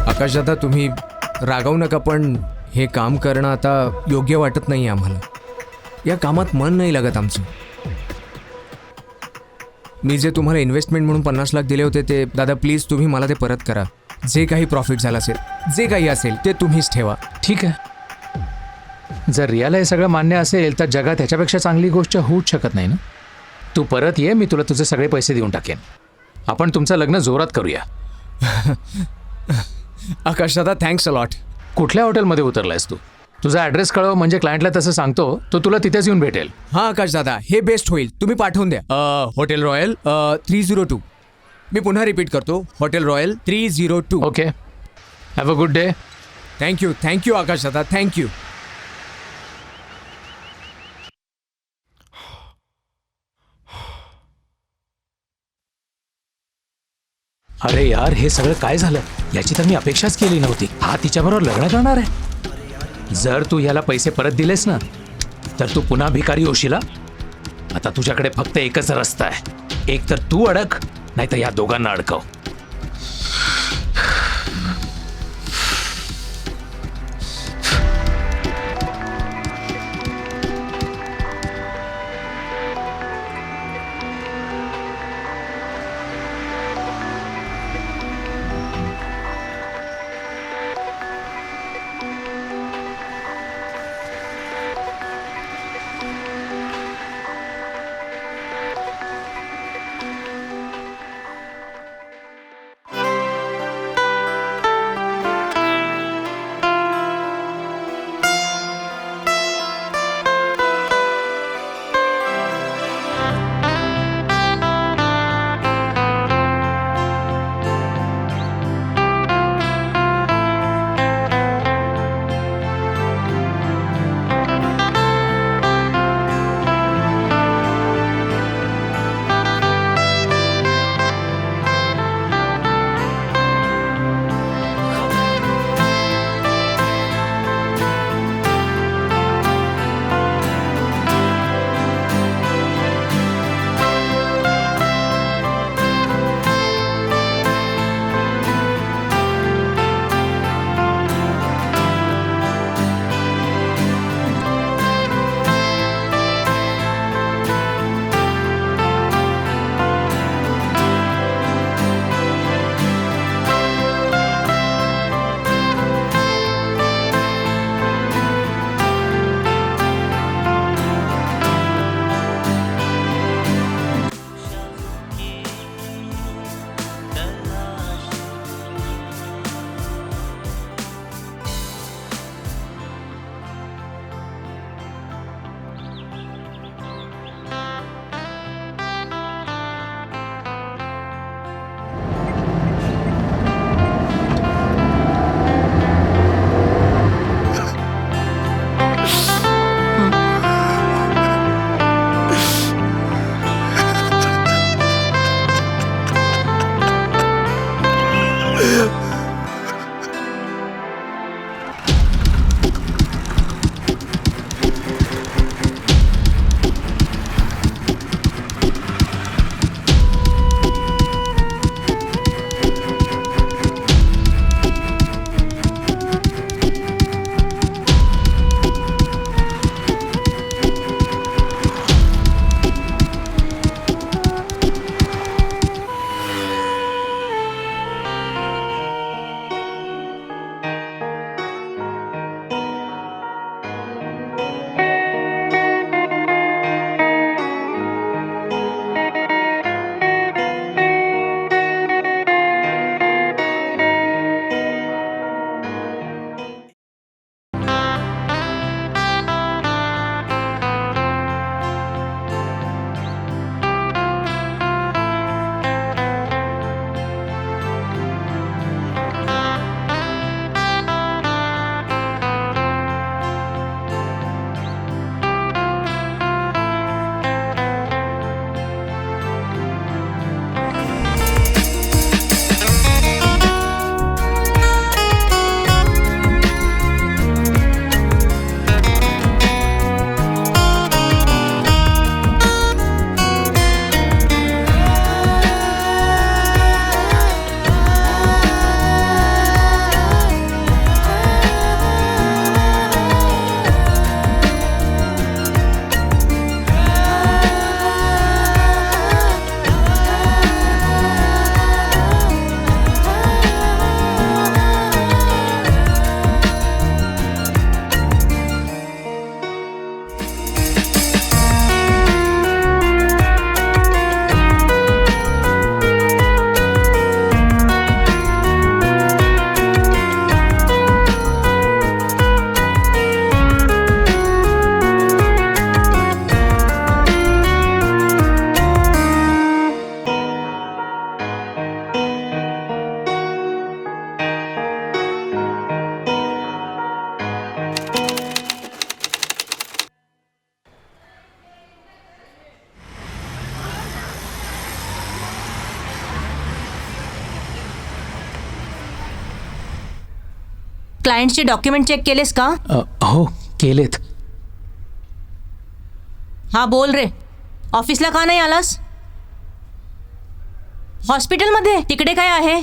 आकाश दादा, तुम्ही रागावू नका, पण हे काम करणं आता योग्य वाटत नाही आम्हाला. या कामात मन नाही लागत आमचं. मी जे तुम्हाला इन्व्हेस्टमेंट म्हणून 50 लाख दिले होते ते दादा प्लीज तुम्ही मला ते परत करा. जे काही प्रॉफिट झालं असेल, जे काही असेल ते तुम्हीच ठेवा. ठीक आहे, जर रियाला हे सगळं मान्य असेल तर जगात ह्याच्यापेक्षा चांगली गोष्ट होऊच शकत नाही ना. तू परत ये, मी तुला तुझे सगळे पैसे देऊन टाकेन. आपण तुमचं लग्न जोरात करूया. आकाश दादा, थँक्स अ लॉट. कुठल्या हॉटेलमध्ये उतरलायस तू? तुझा ॲड्रेस कळव, म्हणजे क्लायंटला तसं सांगतो, तो तुला तिथेच येऊन भेटेल. हां आकाश दादा, हे बेस्ट होईल. तुम्ही पाठवून द्या. Hotel royal 302. मी पुन्हा रिपीट करतो, hotel royal 302. Okay, have a good day. Thank you Akash दादा, थँक्यू. अरे यार, हे सगळं काय झालं? याची तर मी अपेक्षाच केली नव्हती. हा तिच्याबरोबर लग्न करणार आहे. जर तू याला पैसे परत दिलेस ना तर तू पुन्हा भिकारी होशील. आता तुझ्याकडे फक्त एकच रस्ता आहे, एक तर तू अडक, नाही तर या दोघांना अडकव. क्लायंटचे डॉक्युमेंट चेक केलेस का? हो केलेत. हा बोल रे, ऑफिसला का नाही आलास? हॉस्पिटलमध्ये तिकडे काय आहे?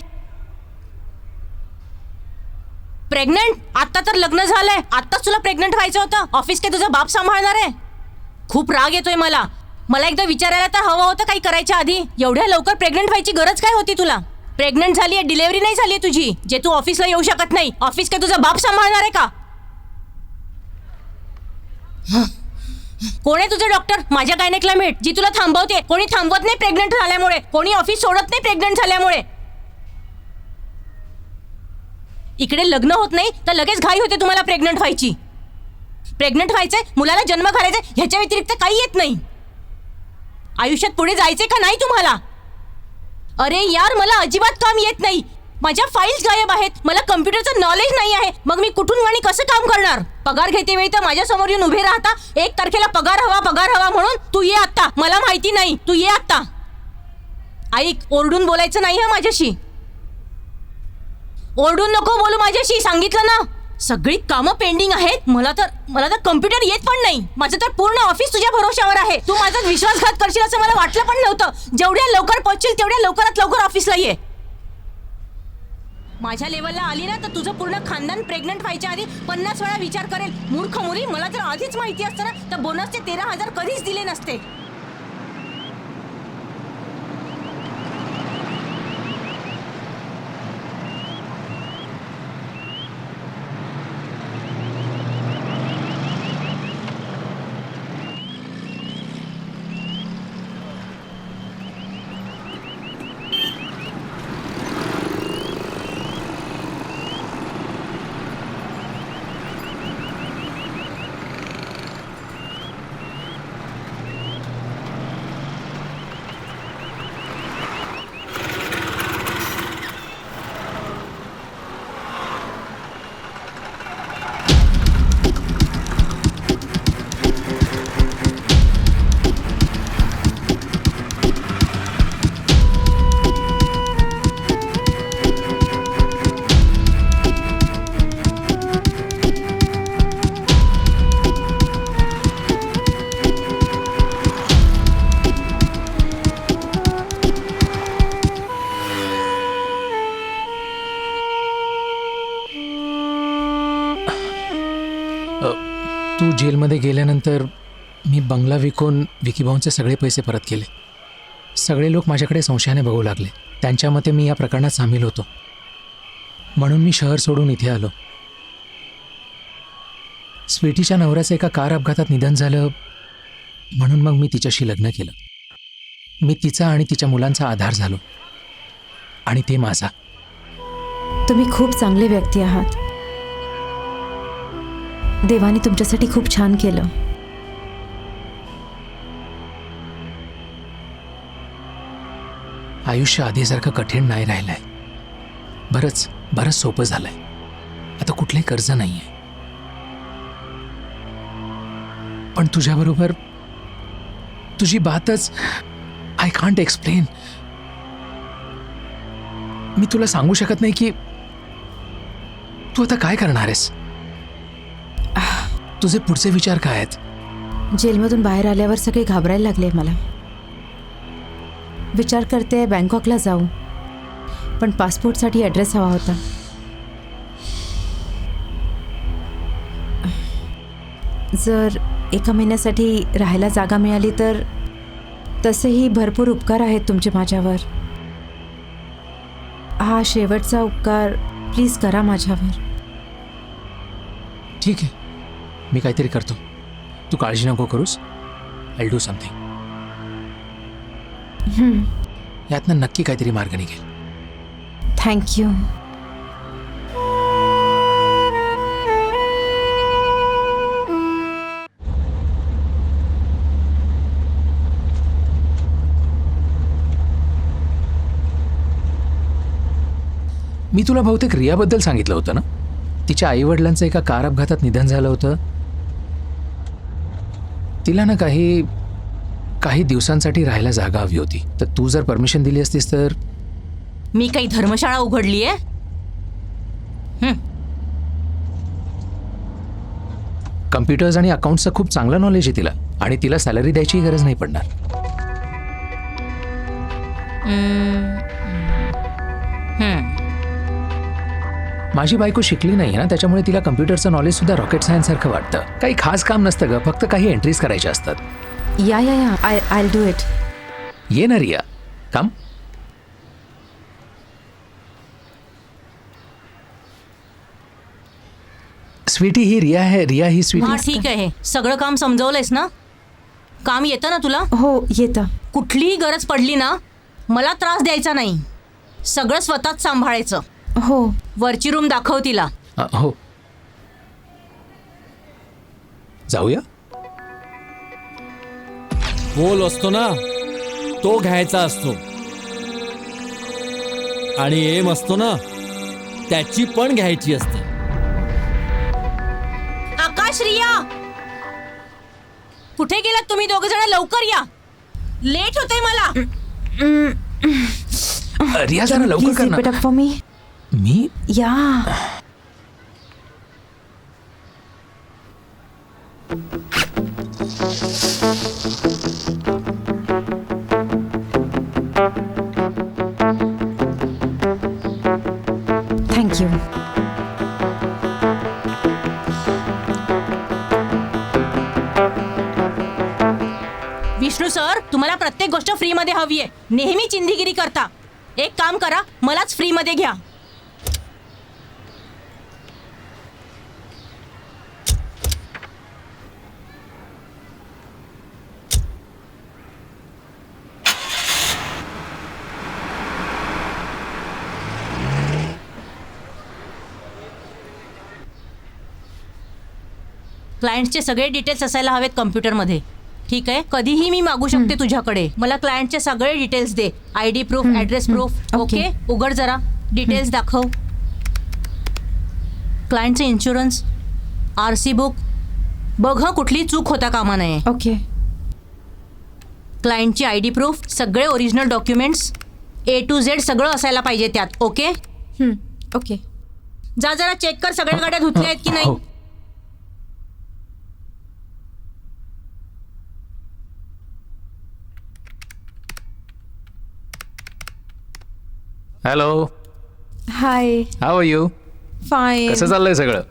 प्रेग्नंट? आत्ता तर लग्न झालंय, आत्ताच तुला प्रेग्नंट व्हायचं होतं. ऑफिस काय तुझा बाप सांभाळणार आहे? खूप राग येतोय मला. मला एकदा विचारायला तर हवं होतं काही करायच्या आधी. एवढ्या लवकर प्रेग्नंट व्हायची गरज काय होती तुला? प्रेग्नंट झाली आहे, डिलेव्हरी नाही झाली तुझी, जे तू ऑफिसला येऊ शकत नाही. ऑफिस काय तुझा बाप सांभाळणार आहे का? कोण आहे तुझे डॉक्टर? माझ्या गायनेकला भेट, जी तुला थांबवते. कोणी थांबवत नाही प्रेग्नंट झाल्यामुळे, कोणी ऑफिस सोडत नाही प्रेग्नंट झाल्यामुळे. इकडे लग्न होत नाही तर लगेच घाई होते तुम्हाला प्रेग्नंट व्हायची. प्रेग्नंट व्हायचंय, मुलाला जन्म घालायचा, ह्याच्या व्यतिरिक्त काही येत नाही. आयुष्यात पुढे जायचंय का नाही तुम्हाला? अरे यार, मला अजिबात काम येत नाही. माझ्या फाईल्स गायब आहेत, मला कम्प्युटरचं नॉलेज नाही आहे. मग मी कुठून आणि कसं काम करणार? पगार घेते वेळी तर माझ्या समोर येऊन उभे राहता, 1 तारखेला पगार हवा म्हणून. तू ये आत्ता, मला माहिती नाही, तू ये आत्ता. ऐक, ओरडून बोलायचं नाही हा माझ्याशी. ओरडून नको बोलू माझ्याशी, सांगितलं ना. सगळी कामं पेंडिंग आहेत. मला तर कम्प्युटर येत पण नाही. माझं तर पूर्ण ऑफिस तुझ्या भरोश्यावर आहे. तू माझा विश्वासघात करशील असं मला वाटलं पण नव्हतं. जेवढ्या लवकर पोहोचशील तेवढ्या लवकरात लवकर ऑफिसला ये. माझ्या लेवलला आली ना तर तुझं पूर्ण खानदान प्रेग्नंट व्हायच्या आधी 50 वेळा विचार करेल. मूर्ख मुली, मला तर आधीच माहिती असतं ना तर बोनसचे 13,000 कधीच दिले नसते. तू जेलमध्ये गेल्यानंतर मी बंगला विकून विकीभाऊंचे सगळे पैसे परत केले. सगळे लोक माझ्याकडे संशयाने बघू लागले. त्यांच्या मते मी या प्रकरणात सामील होतो, म्हणून मी शहर सोडून इथे आलो. स्वीटीच्या नवऱ्याचं एका कार अपघातात निधन झालं, म्हणून मग मी तिच्याशी लग्न केलं. मी तिचा आणि तिच्या मुलांचा आधार झालो, आणि ते माझा. तुम्ही खूप चांगले व्यक्ती आहात. देवाने तुमच्यासाठी खूप छान केलं. आयुष्य आधीसारखं कठीण नाही राहिलंय. बरंच सोपं झालंय. आता कुठलंही कर्ज नाहीये. पण तुझ्याबरोबर तुझी बातच आय कांट एक्सप्लेन. मी तुला सांगू शकत नाही की तू आता काय करणार आहेस. तुझे पुढचे विचार काय आहेत? जेलमधून बाहेर आल्यावर सगळे घाबरायला लागले मला. विचार करते बँकॉकला जाऊ, पण पासपोर्टसाठी ॲड्रेस हवा होता. जर 1 महिन्यासाठी राहायला जागा मिळाली तर. तसेही भरपूर उपकार आहेत तुमचे माझ्यावर. हा शेवटचा उपकार प्लीज करा माझ्यावर. ठीक आहे, मी काहीतरी करतो. तू काळजी नको करूस. I do something. यातनं नक्की काहीतरी मार्ग निघेल. थँक्यू. मी तुला बहुतेक रियाबद्दल सांगितलं होतं ना. तिच्या आईवडिलांचं एका कार अपघातात निधन झालं होतं. तिला ना काही दिवसांसाठी राहायला जागा हवी होती. तर तू जर परमिशन दिली असतीस तर. मी काही धर्मशाळा उघडली आहे? कम्प्युटर्स आणि अकाउंट्सचं खूप चांगलं नॉलेज आहे तिला, आणि तिला सॅलरी द्यायची गरज नाही पडणार. माझी बायको शिकली नाही ना, त्याच्यामुळे तिला कम्प्युटरचं नॉलेज सुद्धा रॉकेट सायन्स सारखं वाटतं. काही खास काम नसतं ग, फक्त काही एंट्रीज करायच्या असतात. या आय डू इट. ये ना रिया, काम. स्वीटी ही रिया आहे, रिया ही हा स्वीटी. ठीक आहे, सगळं काम समजवलंयस ना? काम येतं ना तुला? हो येतं. कुठलीही गरज पडली ना, मला त्रास द्यायचा नाही. सगळं स्वतःच सांभाळायचं. हो. वरची रूम दाखव तिला. हो, जाऊया. गोल असतो ना, तो घ्यायचा असतो. आणि एम असतो ना, त्याची पण घ्यायची असते. आकाश, रिया, कुठे गेलात तुम्ही दोघ जण? लवकर या, लेट होतंय मला. रिया जरा लवकर कर ना. For me. मी या. थँक्यू. विष्णू सर, तुम्हाला प्रत्येक गोष्ट फ्रीमध्ये हवी आहे. नेहमी चिंधीगिरी करता. एक काम करा, मलाच फ्रीमध्ये घ्या. क्लायंटचे सगळे डिटेल्स असायला हवेत कम्प्युटरमध्ये. ठीक आहे, कधीही मी मागू शकते तुझ्याकडे. मला क्लायंटचे सगळे डिटेल्स दे. ID proof, address proof. Okay, उघड जरा, डिटेल्स दाखव. क्लायंटचे इन्शुरन्स, RC बुक बघ, हं कुठली चूक होता कामा नये. ओके. क्लायंटची ID प्रूफ, सगळे original documents, A to Z सगळं असायला पाहिजे त्यात. ओके. ओके. जा जरा चेक कर, सगळ्या गाड्या धुतल्या आहेत की नाही. हो. Hello, hi. How are you? Fine. कसं चाललंय सगळं?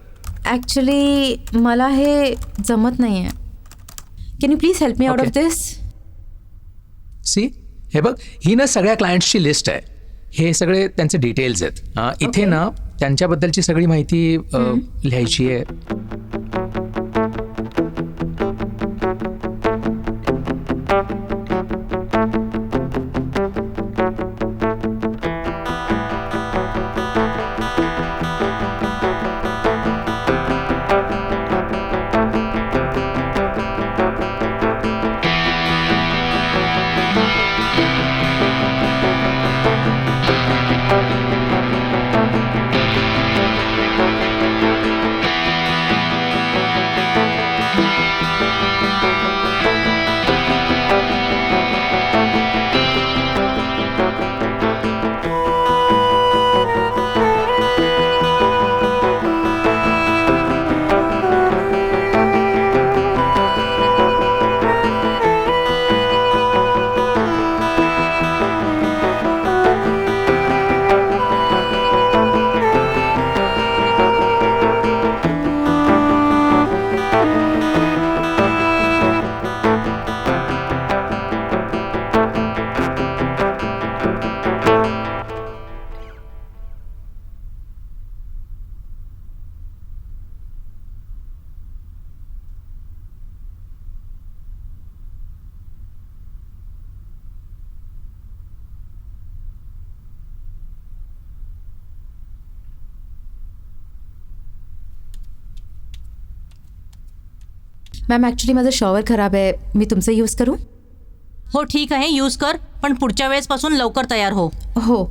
ॲक्च्युली मला हे जमत नाही आहे. Can you please help me out of Okay. This? See, हे बघ, ही ना सगळ्या क्लायंट्सची लिस्ट आहे. हे सगळे त्यांचे डिटेल्स आहेत. इथे ना त्यांच्याबद्दलची सगळी माहिती लिहायची आहे. मॅम ॲक्च्युली माझं शॉवर खराब आहे. मी तुमचं यूज करू? हो ठीक आहे, यूज कर, पण पुढच्या वेळेसपासून लवकर तयार हो. हो.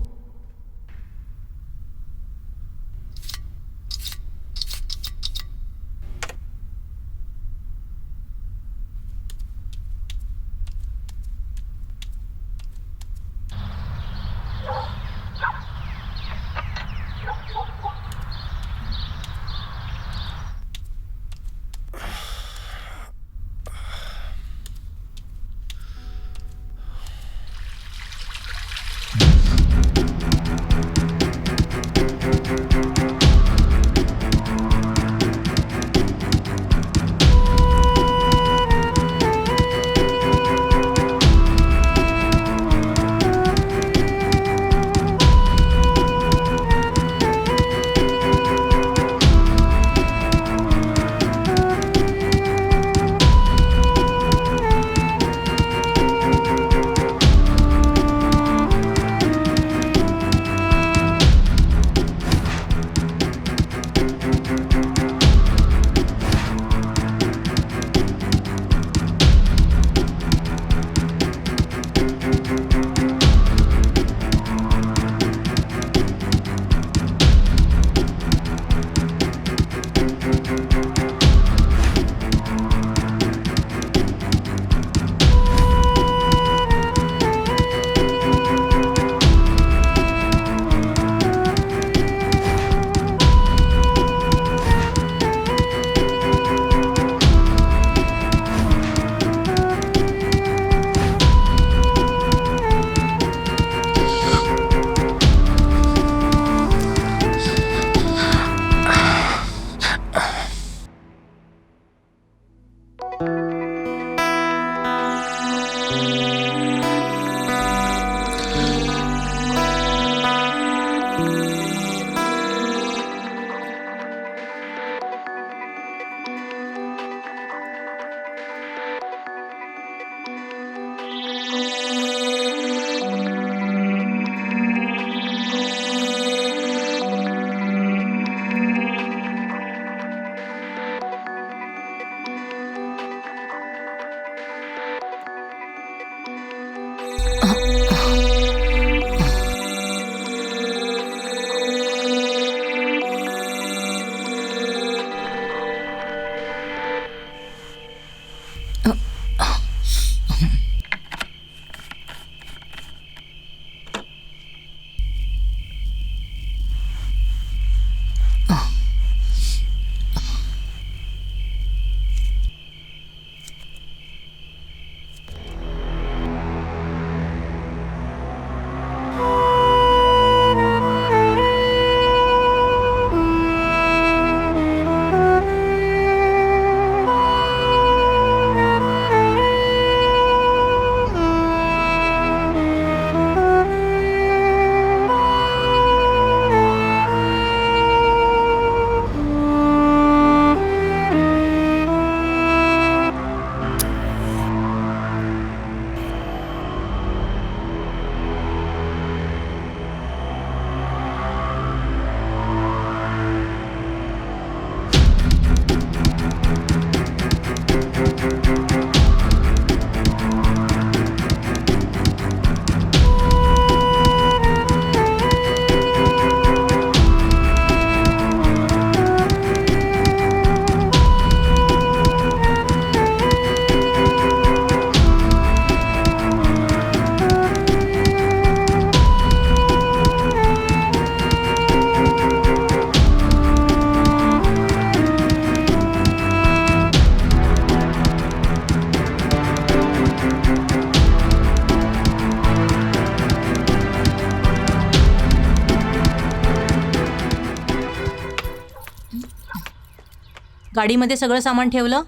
गाडीमध्ये सगळं सामान ठेवलं?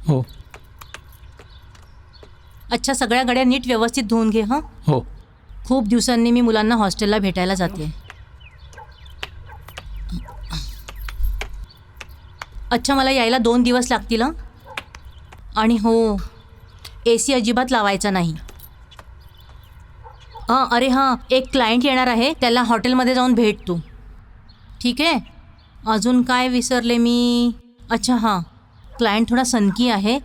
हो अच्छा, सगळ्या गाड्या नीट व्यवस्थित धुवून घे हं. हो. खूप दिवसांनी मी मुलांना हॉस्टेलला भेटायला जाते. अच्छा, मला यायला 2 दिवस लागतील हं. आणि हो, AC अजिबात लावायचा नाही. अरे हां, एक क्लायंट येणार आहे, त्याला हॉटेलमध्ये जाऊन भेट तू. ठीक आहे. अजून काय विसरले मी? अच्छा हां, क्लायंट थोडा सनकी आहे,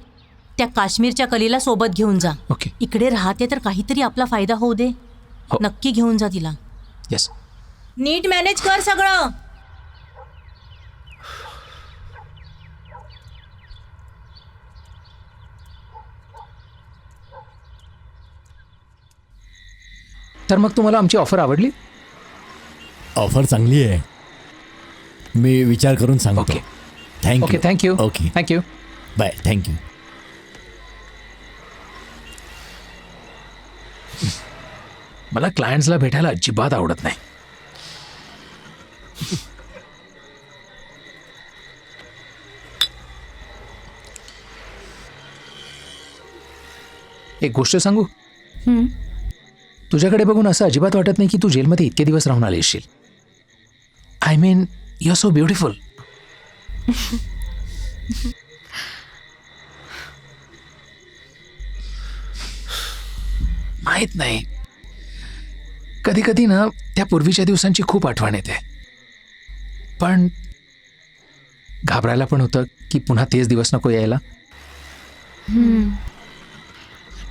त्या काश्मीरच्या कलीला सोबत घेऊन जा. ओके. इकडे राहते तर काहीतरी आपला फायदा होऊ दे. हो. नक्की घेऊन जा तिला. येस. नीट मॅनेज कर सगळं. तर मग तुम्हाला आमची ऑफर आवडली? ऑफर चांगली आहे. मी विचार करून सांगतो. Okay. Thank you. Okay, thank you. Okay, thank you. Bye. Thank you. मला क्लायंट्सला भेटायला अजिबात आवडत नाही. एक गोष्ट सांगू? तुझ्याकडे बघून असं अजिबात वाटत नाही की तू जेलमध्ये इतके दिवस राहून आली असशील. I mean, you are so beautiful. माहित नाही, कधी कधी ना त्या पूर्वीच्या दिवसांची खूप आठवण येते. पण घाबरायला पण होतं की पुन्हा तेच दिवस नको यायला.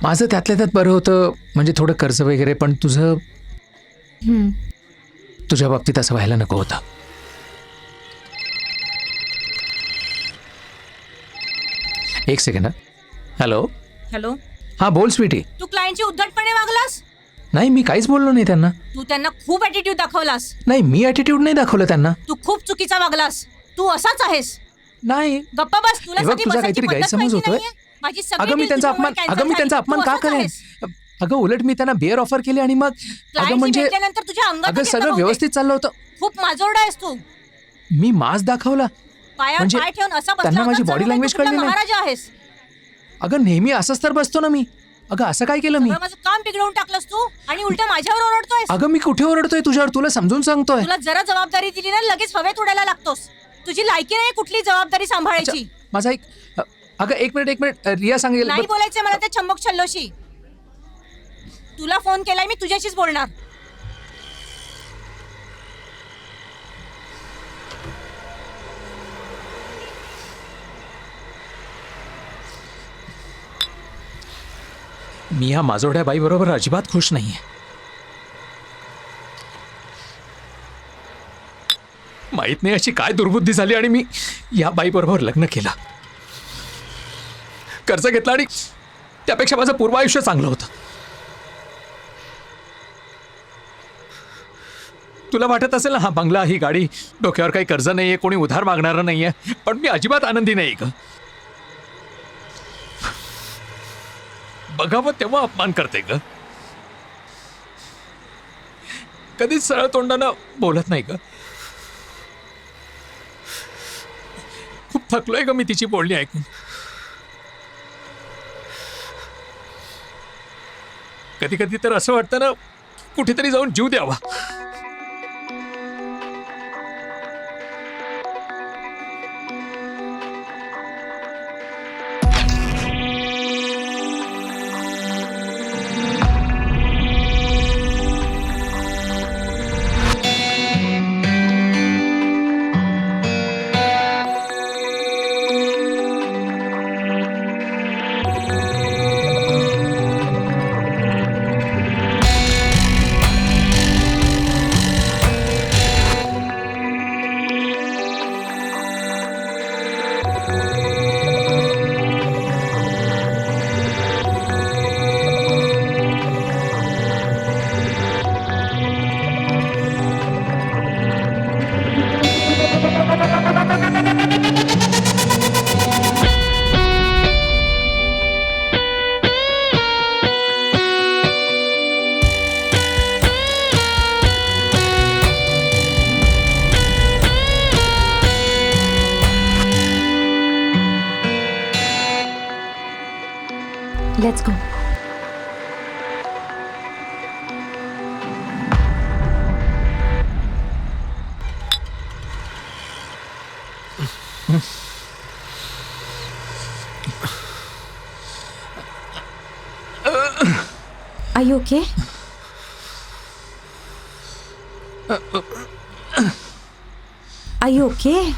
माझं त्यातल्या त्यात बरं होतं, म्हणजे थोडं कर्ज वगैरे. पण तुझ्या बाबतीत असं व्हायला नको होतं. एक सेकंड. हॅलो. हॅलो, हां, बोल स्वीटी. तू क्लायंटची उद्धटपणे वागलास. नाही, मी काहीच बोललो नाही त्यांना. तू त्यांना खूप ॲटिट्यूड दाखवलास. नाही, मी ॲटिट्यूड नाही दाखवलं त्यांना. तू खूप चुकीचा वागलास. तू असाच आहेस. नाही. गप्पा बस. तुला हे बघ, साठी तुझा बसायची काहीतरी पद्धत गैरसमज माहिती होतोय. नाहीये? माझी सगळी अगं मी deal त्यांचा तुझ्यामुळे अपमान cancel झाली. अपमान तू का असाच करेन? आहेस. अगं उलट मी त्यांना बिअर ऑफर केली आणि मग Client शी म्हणजे भेटल्यानंतर तुझ्या अंगात अगं घेतलं सगळं बहुतेक. व्यवस्थित चाललं होतं. खूप माजोरडा आहेस तू. मी मास्क दाखवला. पायावर म्हणजे पाय ठेवून असा बसला त्यांना होता, माझी जणू body काही language तू कुठला कळली नाही. महाराजा आहेस. अगं नेहमी असंच तर बसतो ना मी. अगं असं काय केलं मी? सगळं माझं काम बिघडवून टाकलंस तू आणि उलट माझ्यावर ओरडतोयस. अगं मी कुठे ओरडतोय तुझ्यावर? तुला समजून सांगतोय. तुला जरा जबाबदारी दिली ना लगेच हवेत उडायला लागतोस. तुझी लायकी नाही कुठली जबाबदारी सांभाळायची. माझा एक अगं एक मिनिट रिया सांगेल. नाही बोलायचं मला त्या चंबक छल्लोशी. तुला फोन केलाय, मी तुझ्याशीच बोलणार. मी ह्या माजोड्या बाई बरोबर अजिबात खुश नाहीये. माहित नाही अशी काय दुर्बुद्धी झाली आणि मी या बाई बरोबर लग्न केलं. कर्ज घेतलं आणि त्यापेक्षा माझं पूर्व आयुष्य चांगलं होतं. तुला वाटत असेल ना, हा बंगला, ही गाडी, डोक्यावर काही कर्ज नाहीये, कोणी उधार मागणारं नाहीये. पण मी अजिबात आनंदी नाही ग. बघावं तेव्हा अपमान करते ग. कधीच सरळ तोंडानं बोलत नाही ग. खूप थकलोय ग मी तिची बोलणी ऐकून. कधी कधी तर असं वाटतं ना, कुठेतरी जाऊन जीव द्यावा. Let's go. Are you okay? Are you okay?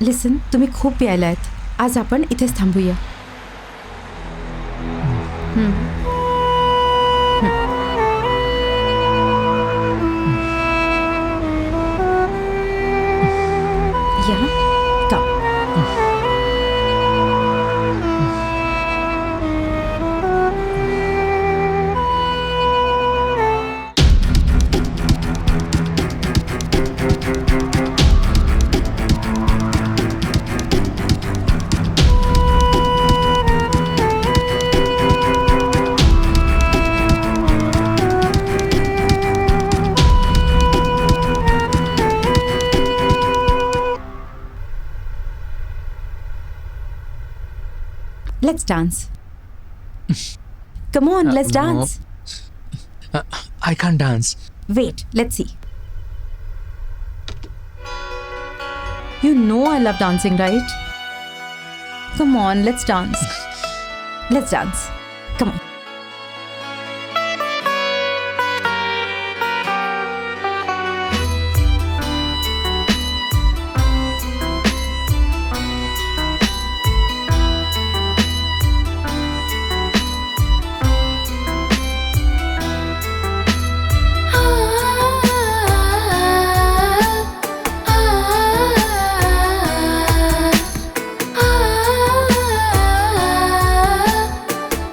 लिसन, तुम्ही खूप प्यायला आहेत. आज आपण इथेच थांबूया. या का Let's dance. Come on, let's no. dance. I can't dance. Wait, let's see. You know I love dancing, right? Come on, let's dance. Let's dance. Come on.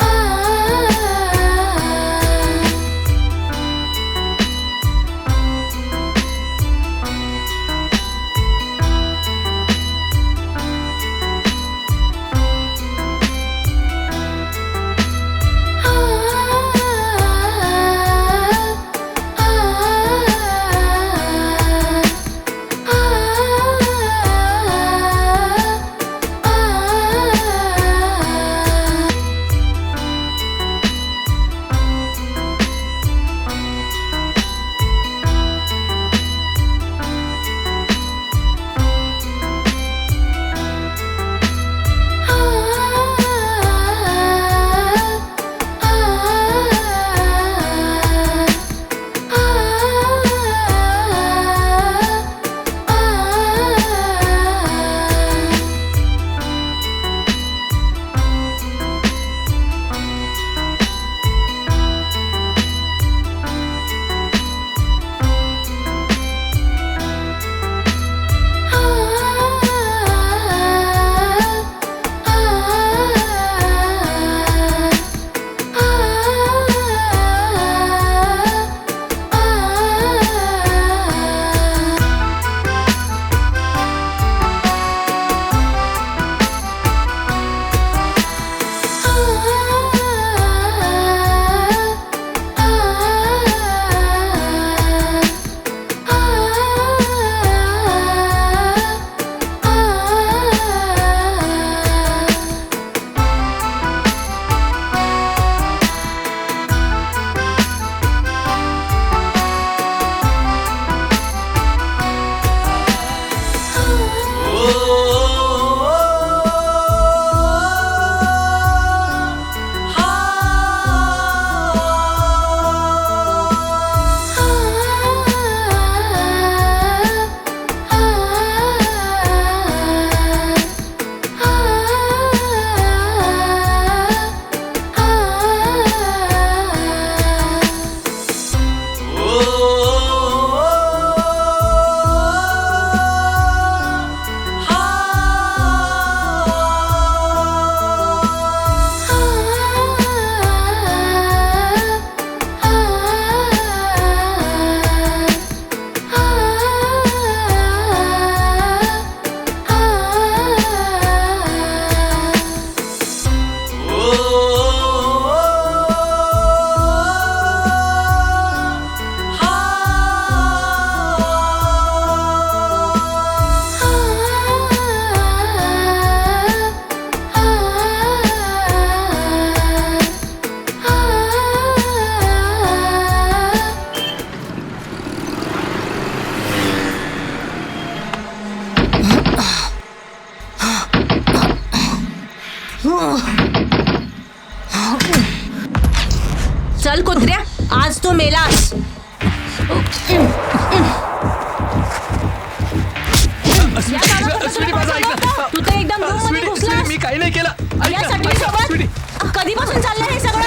Ah तू मेलास. या कामापासून तुला कोण सांभाळतं? तू तर एकदम रूम मध्ये घुसलास. मी काही नाही केलं. ऐक या ना, सटवी ऐक ना, सोबत स्वीटी. कधीपासून चाललंय हे सगळं?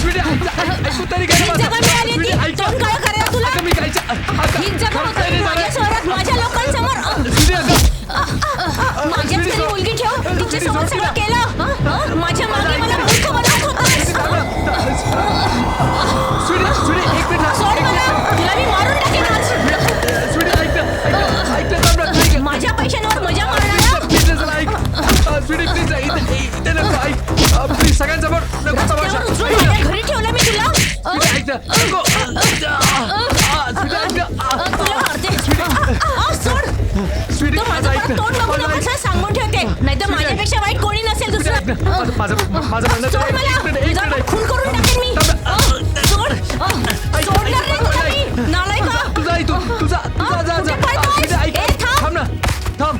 स्वीटी, ऐकू तरी काय ही जगा मिळाली स्वीटी, होती. ऐक. तोंड काळं करायला तुला. अगं, मी काहीच- अगं, ही जगा नाही, होती नाही, माझ्या नाही. शहरात माझ्या लोकांसमोर. स्वीटी, अगं. माझ्याच घरी मुलगी ठेव. तिच्यासोबत सगळं केलं. माझ्या मागे मला मूर्ख बनवत होतास. स्वीटी, एक मिनिट. सोड मला. तुला मी मारून टाकेन आज. स्वीटी, ऐक ना, ऐक ना, थांब ना, ऐक. माझ्या पैशांवर मजा मारणारा. प्लीज जरा ऐक. स्वीटी, प्लीज इथे नको, ऐक. प्लीज सगळ्यांसमोर नको तमाशा. रस्त्यावर उचलून माझ्या घरी ठेवलं मी तुला. स्वीटी, ऐक ना. नको. स्वीटी, ऐक ना. तुला मारते. सोड. स्वीटी, तो माझं ऐक परत ना. तोंड बघू माझं ऐक. नकोस, सांगून ठेवते. नाहीतर माझ्यापेक्षा वाईट कोणी नसेल स्वीटी, ऐक दुसरं. ना. माझं म्हणणं सोड मला. एक मिनिट, तुझा ऐक. खून करून टाकेन मी. सोड. सोडणार नाही तुला मी. नालायका. तुझा ऐक, तुझा जा. कुठे पळतोयस? स्वीटी, ऐक. ए, थांब. थांब ना, थांब.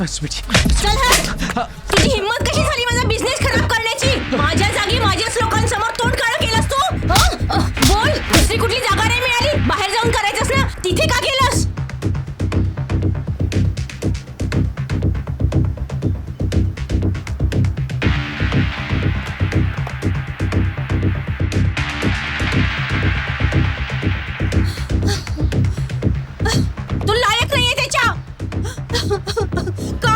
स्वीटी, चल हट. तुझी हिंमत कशी झाली माझा बिझनेस खराब करण्याची? माझ्या जागी माझ्याच लोकांसमोर तोंड काळं केलंस तू. बोल. दुसरी कुठली जागा नाही मिळाली? बाहेर जाऊन करायचंस ना. तिथे का केलंस? तू लायक नाहीये त्याच्या. का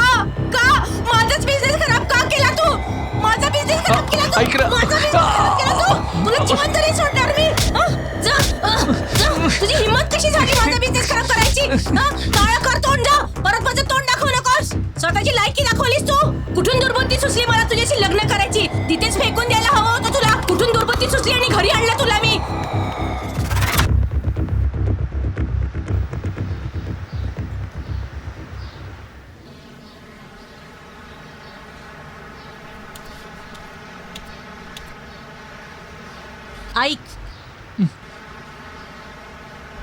माझाच बिझनेस खराब का केला तू? माझा बिझनेस खराब केला तू. ऐक ना. माझा business खराब केला तू. तुला जिवंत नाही सोडणार मी. जा. तुझी हिंमत कशी झाली माझा बिझनेस खराब करायची? काळं कर तोंड. जा. परत माझं तोंड दाखवू नकोस. स्वतःची लायकी दाखवलीस तू. कुठून दुर्बुद्धी सुचली मला तुझ्याशी लग्न करायची? तिथेच फेकून द्यायला हवं होतं तुला. कुठून दुर्बुद्धी सुचली आणि घरी आणलं तुला मी? ऐक.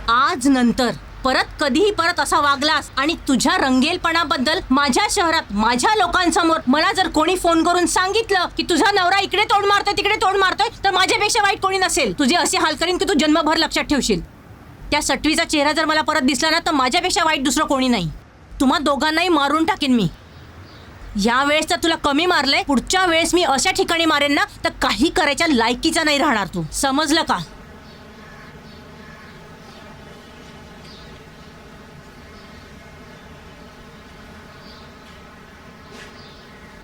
आज नंतर परत कधीही परत असा वागलास आणि तुझ्या रंगेलपणाबद्दल माझ्या शहरात माझ्या लोकांसमोर मला जर कोणी फोन करून सांगितलं की तुझा नवरा इकडे तोंड मारतोय तिकडे तोंड मारतोय, तर माझ्यापेक्षा वाईट कोणी नसेल. तुझे असे हाल करीन की तू जन्मभर लक्षात ठेवशील. त्या सटवीचा चेहरा जर मला परत दिसला ना, तर माझ्यापेक्षा वाईट दुसरं कोणी नाही. तुम्हा दोघांनाही मारून टाकेन मी. या वेळेस तर तुला कमी मारलंय. पुढच्या वेळेस मी अशा ठिकाणी मारेन ना, तर काही करायच्या लायकीचा नाही राहणार तू. समजलं का?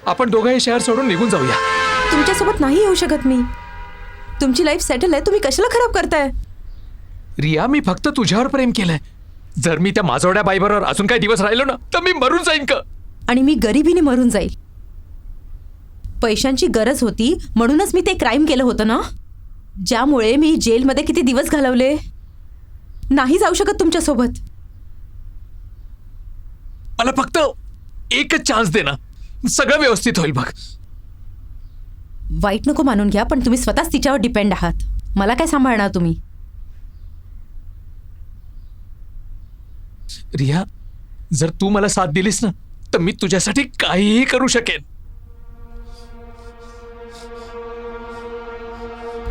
आपण दोघंही शहर सोडून निघून जाऊया. तुमच्यासोबत नाही येऊ शकत मी. तुमची लाईफ सेटल आहे. तुम्ही कशाला खराब करताय? रिया, मी फक्त तुझ्यावर प्रेम केलंय. जर मी त्या माजोड्या बाईबरोबर अजून काही दिवस राहिलो ना, तर मी मरून जाईन का? आणि मी गरिबीने मरून जाईल. पैशांची गरज होती म्हणूनच मी ते क्राईम केलं होतं ना, ज्यामुळे मी जेलमध्ये किती दिवस घालवले. नाही जाऊ शकत तुमच्यासोबत. मला फक्त एकच चान्स दे ना, सगळं व्यवस्थित होईल बघ. वाईट नको मानून घ्या, पण तुम्ही स्वतःच तिच्यावर डिपेंड आहात. मला काय सांभाळणार तुम्ही? रिया, जर तू मला साथ दिलीस ना, तर मी तुझ्यासाठी काहीही करू शकेन.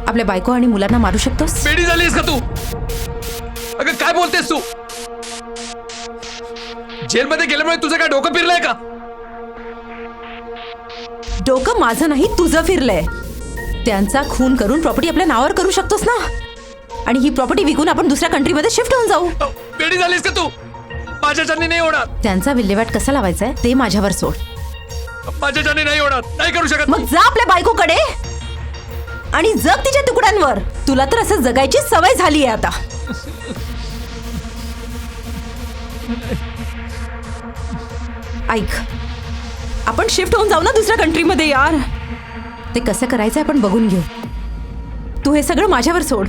आपल्या बायको आणि मुलांना मारू शकतोस? बेडी झालीस का तू? अगं काय बोलतेस तू? जेलमध्ये गेल्यामुळे तुझं काय डोकं फिरलंय का? डोकं माझं नाही, तुझं फिरलंय. त्यांचा खून करून प्रॉपर्टी आपल्या नावावर करू शकतोस ना, आणि ही प्रॉपर्टी विकून आपण दुसऱ्या कंट्रीमध्ये शिफ्ट होऊन जाऊ. बेडी झालीस का तू? माझ्याच्याने नाही होणार. त्यांचा विल्हेवाट कसा लावायचा आहे ते माझ्यावर सोड. माझ्याच्याने नाही होणार. नाही करू शकत. मग जा आपल्या बायकोकडे आणि जग तिच्या तुकड्यांवर. तुला तर असं जगायची सवय झाली आहे आता. ऐक, आपण शिफ्ट होऊन जाऊ ना दुसऱ्या कंट्रीमध्ये यार. ते कसं करायचं आपण बघून घेऊ. तू हे सगळं माझ्यावर सोड.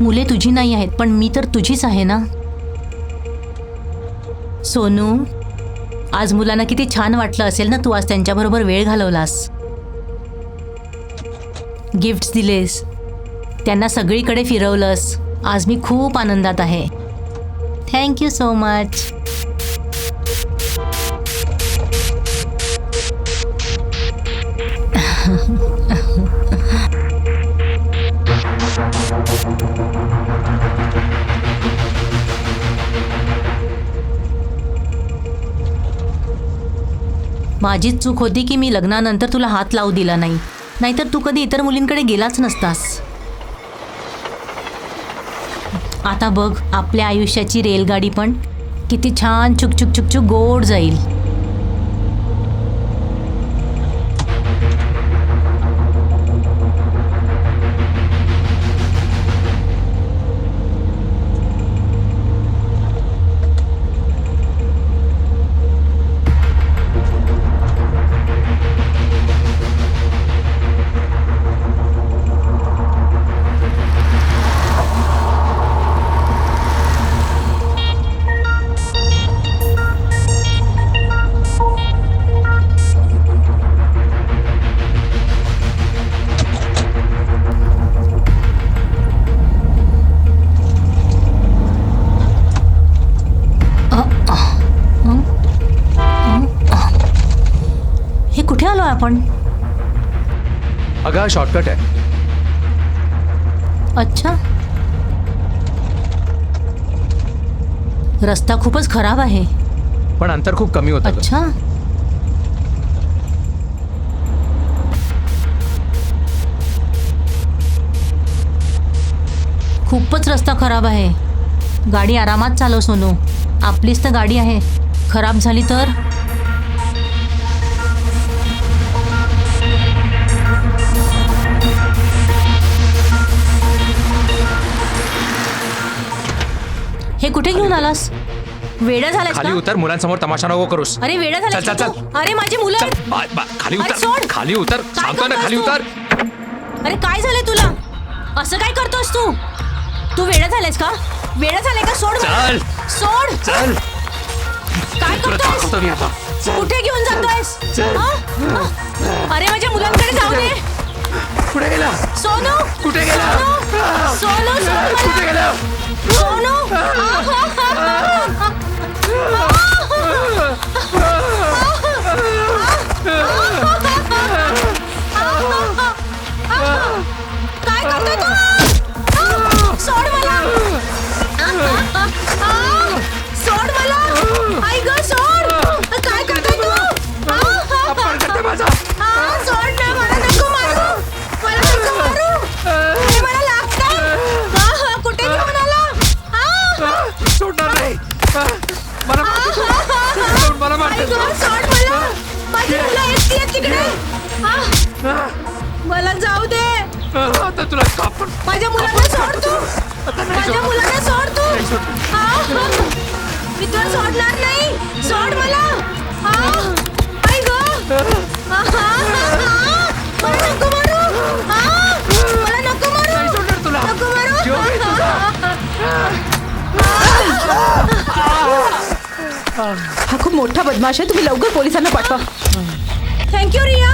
मुले तुझी नाही आहेत, पण मी तर तुझीच आहे ना. सोनू, आज मुलांना किती छान वाटलं असेल ना, तू आज त्यांच्याबरोबर वेळ घालवलास, गिफ्ट्स दिलेस, त्यांना सगळीकडे फिरवलंस. आज मी खूप आनंदात आहे. Thank you so much. माझीच चूक होती की मी लग्नानंतर तुला हात लावू दिला नाही, नाहीतर तू कधी इतर मुलींकडे गेलाच नसतास. आता बघ, आपल्या आयुष्याची रेलगाडी पण किती छान चुक चुक चुक चुक गोड जाईल. हे कुठे आलो आपण? अगं हा शॉर्टकट आहे. अच्छा, रस्ता खूपच खराब आहे. पण अंतर खूप कमी होतं. अच्छा, खूपच रस्ता खराब आहे. गाडी आरामात चालव सोनू, आपलीच तर गाडी आहे. खराब झाली तर? हे कुठे घेऊन आलास? वेडा झालास खाली का? उतर, मुलांसमोर तमाशा नको करूस. अरे वेडा झालास चल, का चल, तू? अरे माझी मुलं चल, आहेत. खाली अरे उतर, सोड. खाली उतर, काय सांगतो ना, करतोस खाली तू? उतर. अरे काय झालंय तुला? असं काय करतोस तू? तू वेडा झालायस का? वेडा झालाय का? सोड मला. चल. सोड. चल, काय तुला करतोयस? दाखवतो मी आता. कुठे घेऊन जातोयस? हा? हा? अरे माझ्या मुलांकडे जाऊ दे. कुठे गेला? सोनू. कुठे गेला? सोनू. सोनू, सोड कुठे मला. गेला? सोनू. काय करतोय तू? सोड मला. सोड मला. आई गं, सोड. काय करतोय तू? अपमान करते माझा. सोड ना, मला नको मारू. मला नको मारू. अरे मला लागतंय. कुठे घेऊन आला? सोडणार नाही. मला मारते. मला मारते. आई गं, सोड मला. माझी मुलं एकटी आहेत तिकडे. मला जाऊ दे. आता तुला कापून. माझ्या मुलांना सोड तू. माझ्या मुलांना सोड तू. मी तुला सोडणार नाही. सोड मला. आई गं. मला नको मारू. मला नको मारू. नाही सोडणार तुला. नको जीव घे तुझा. हा खूप मोठा बदमाश आहे. तुम्ही लवकर पोलिसांना पाठवा. थँक्यू रिया.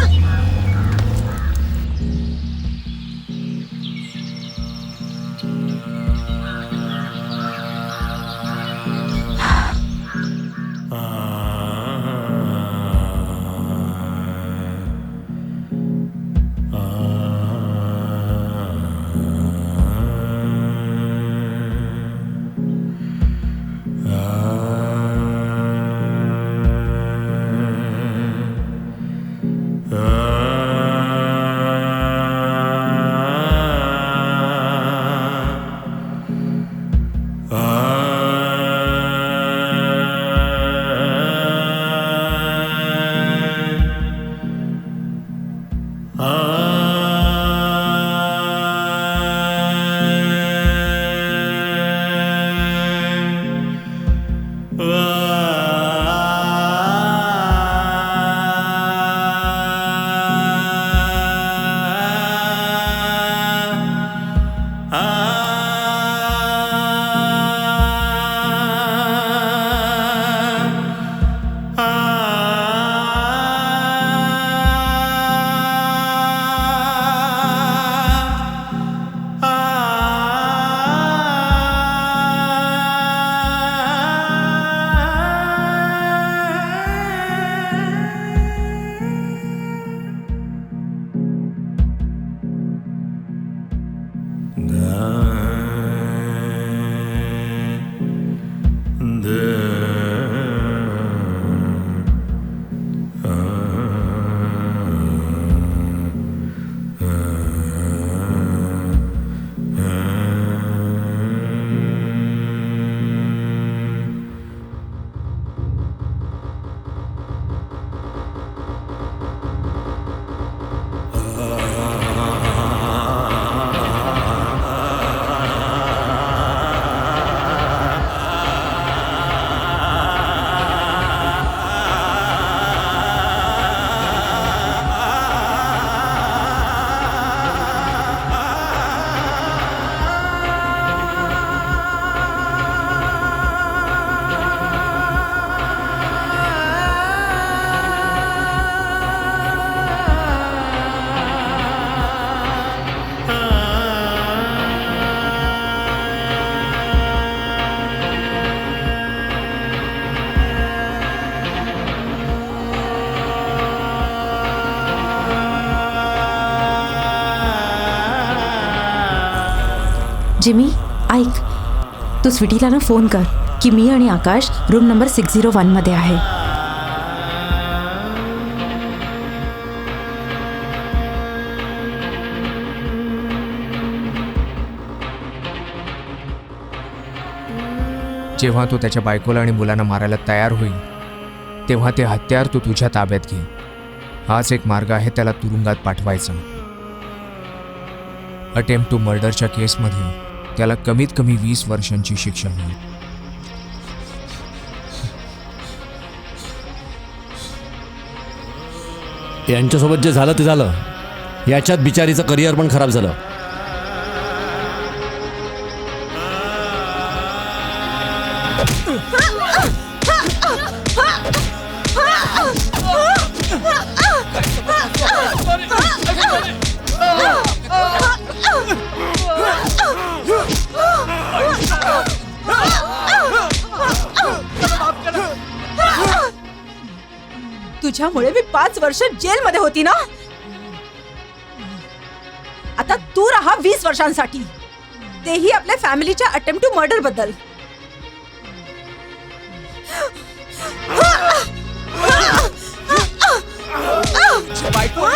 जिमी ऐक, तू स्वीटीला ना फोन कर की मी आणि आकाश रूम नंबर 601 मध्ये आहे. जेव्हा तो त्याच्या बायकोला आणि मुलांना मारायला तयार होईल तेव्हा ते हत्यार तू तुझ्या ताब्यात घे. हाच एक मार्ग आहे त्याला तुरुंगात पाठवायचा. अटेम्प्ट टू मर्डरच्या केसमध्ये त्याला कमीत कमी 20 वर्षांची शिक्षा होईल. यांच्यासोबत जे झालं ते झालं. याच्यात बिचारीचं करिअर पण खराब झालं. तुझ्यामुळे मी 5 वर्ष जेलमध्ये होती ना. आता तू राहा 20 वर्षांसाठी, तेही आपल्या फॅमिलीच्या अटेम्प्ट टू मर्डर बद्दल. बायको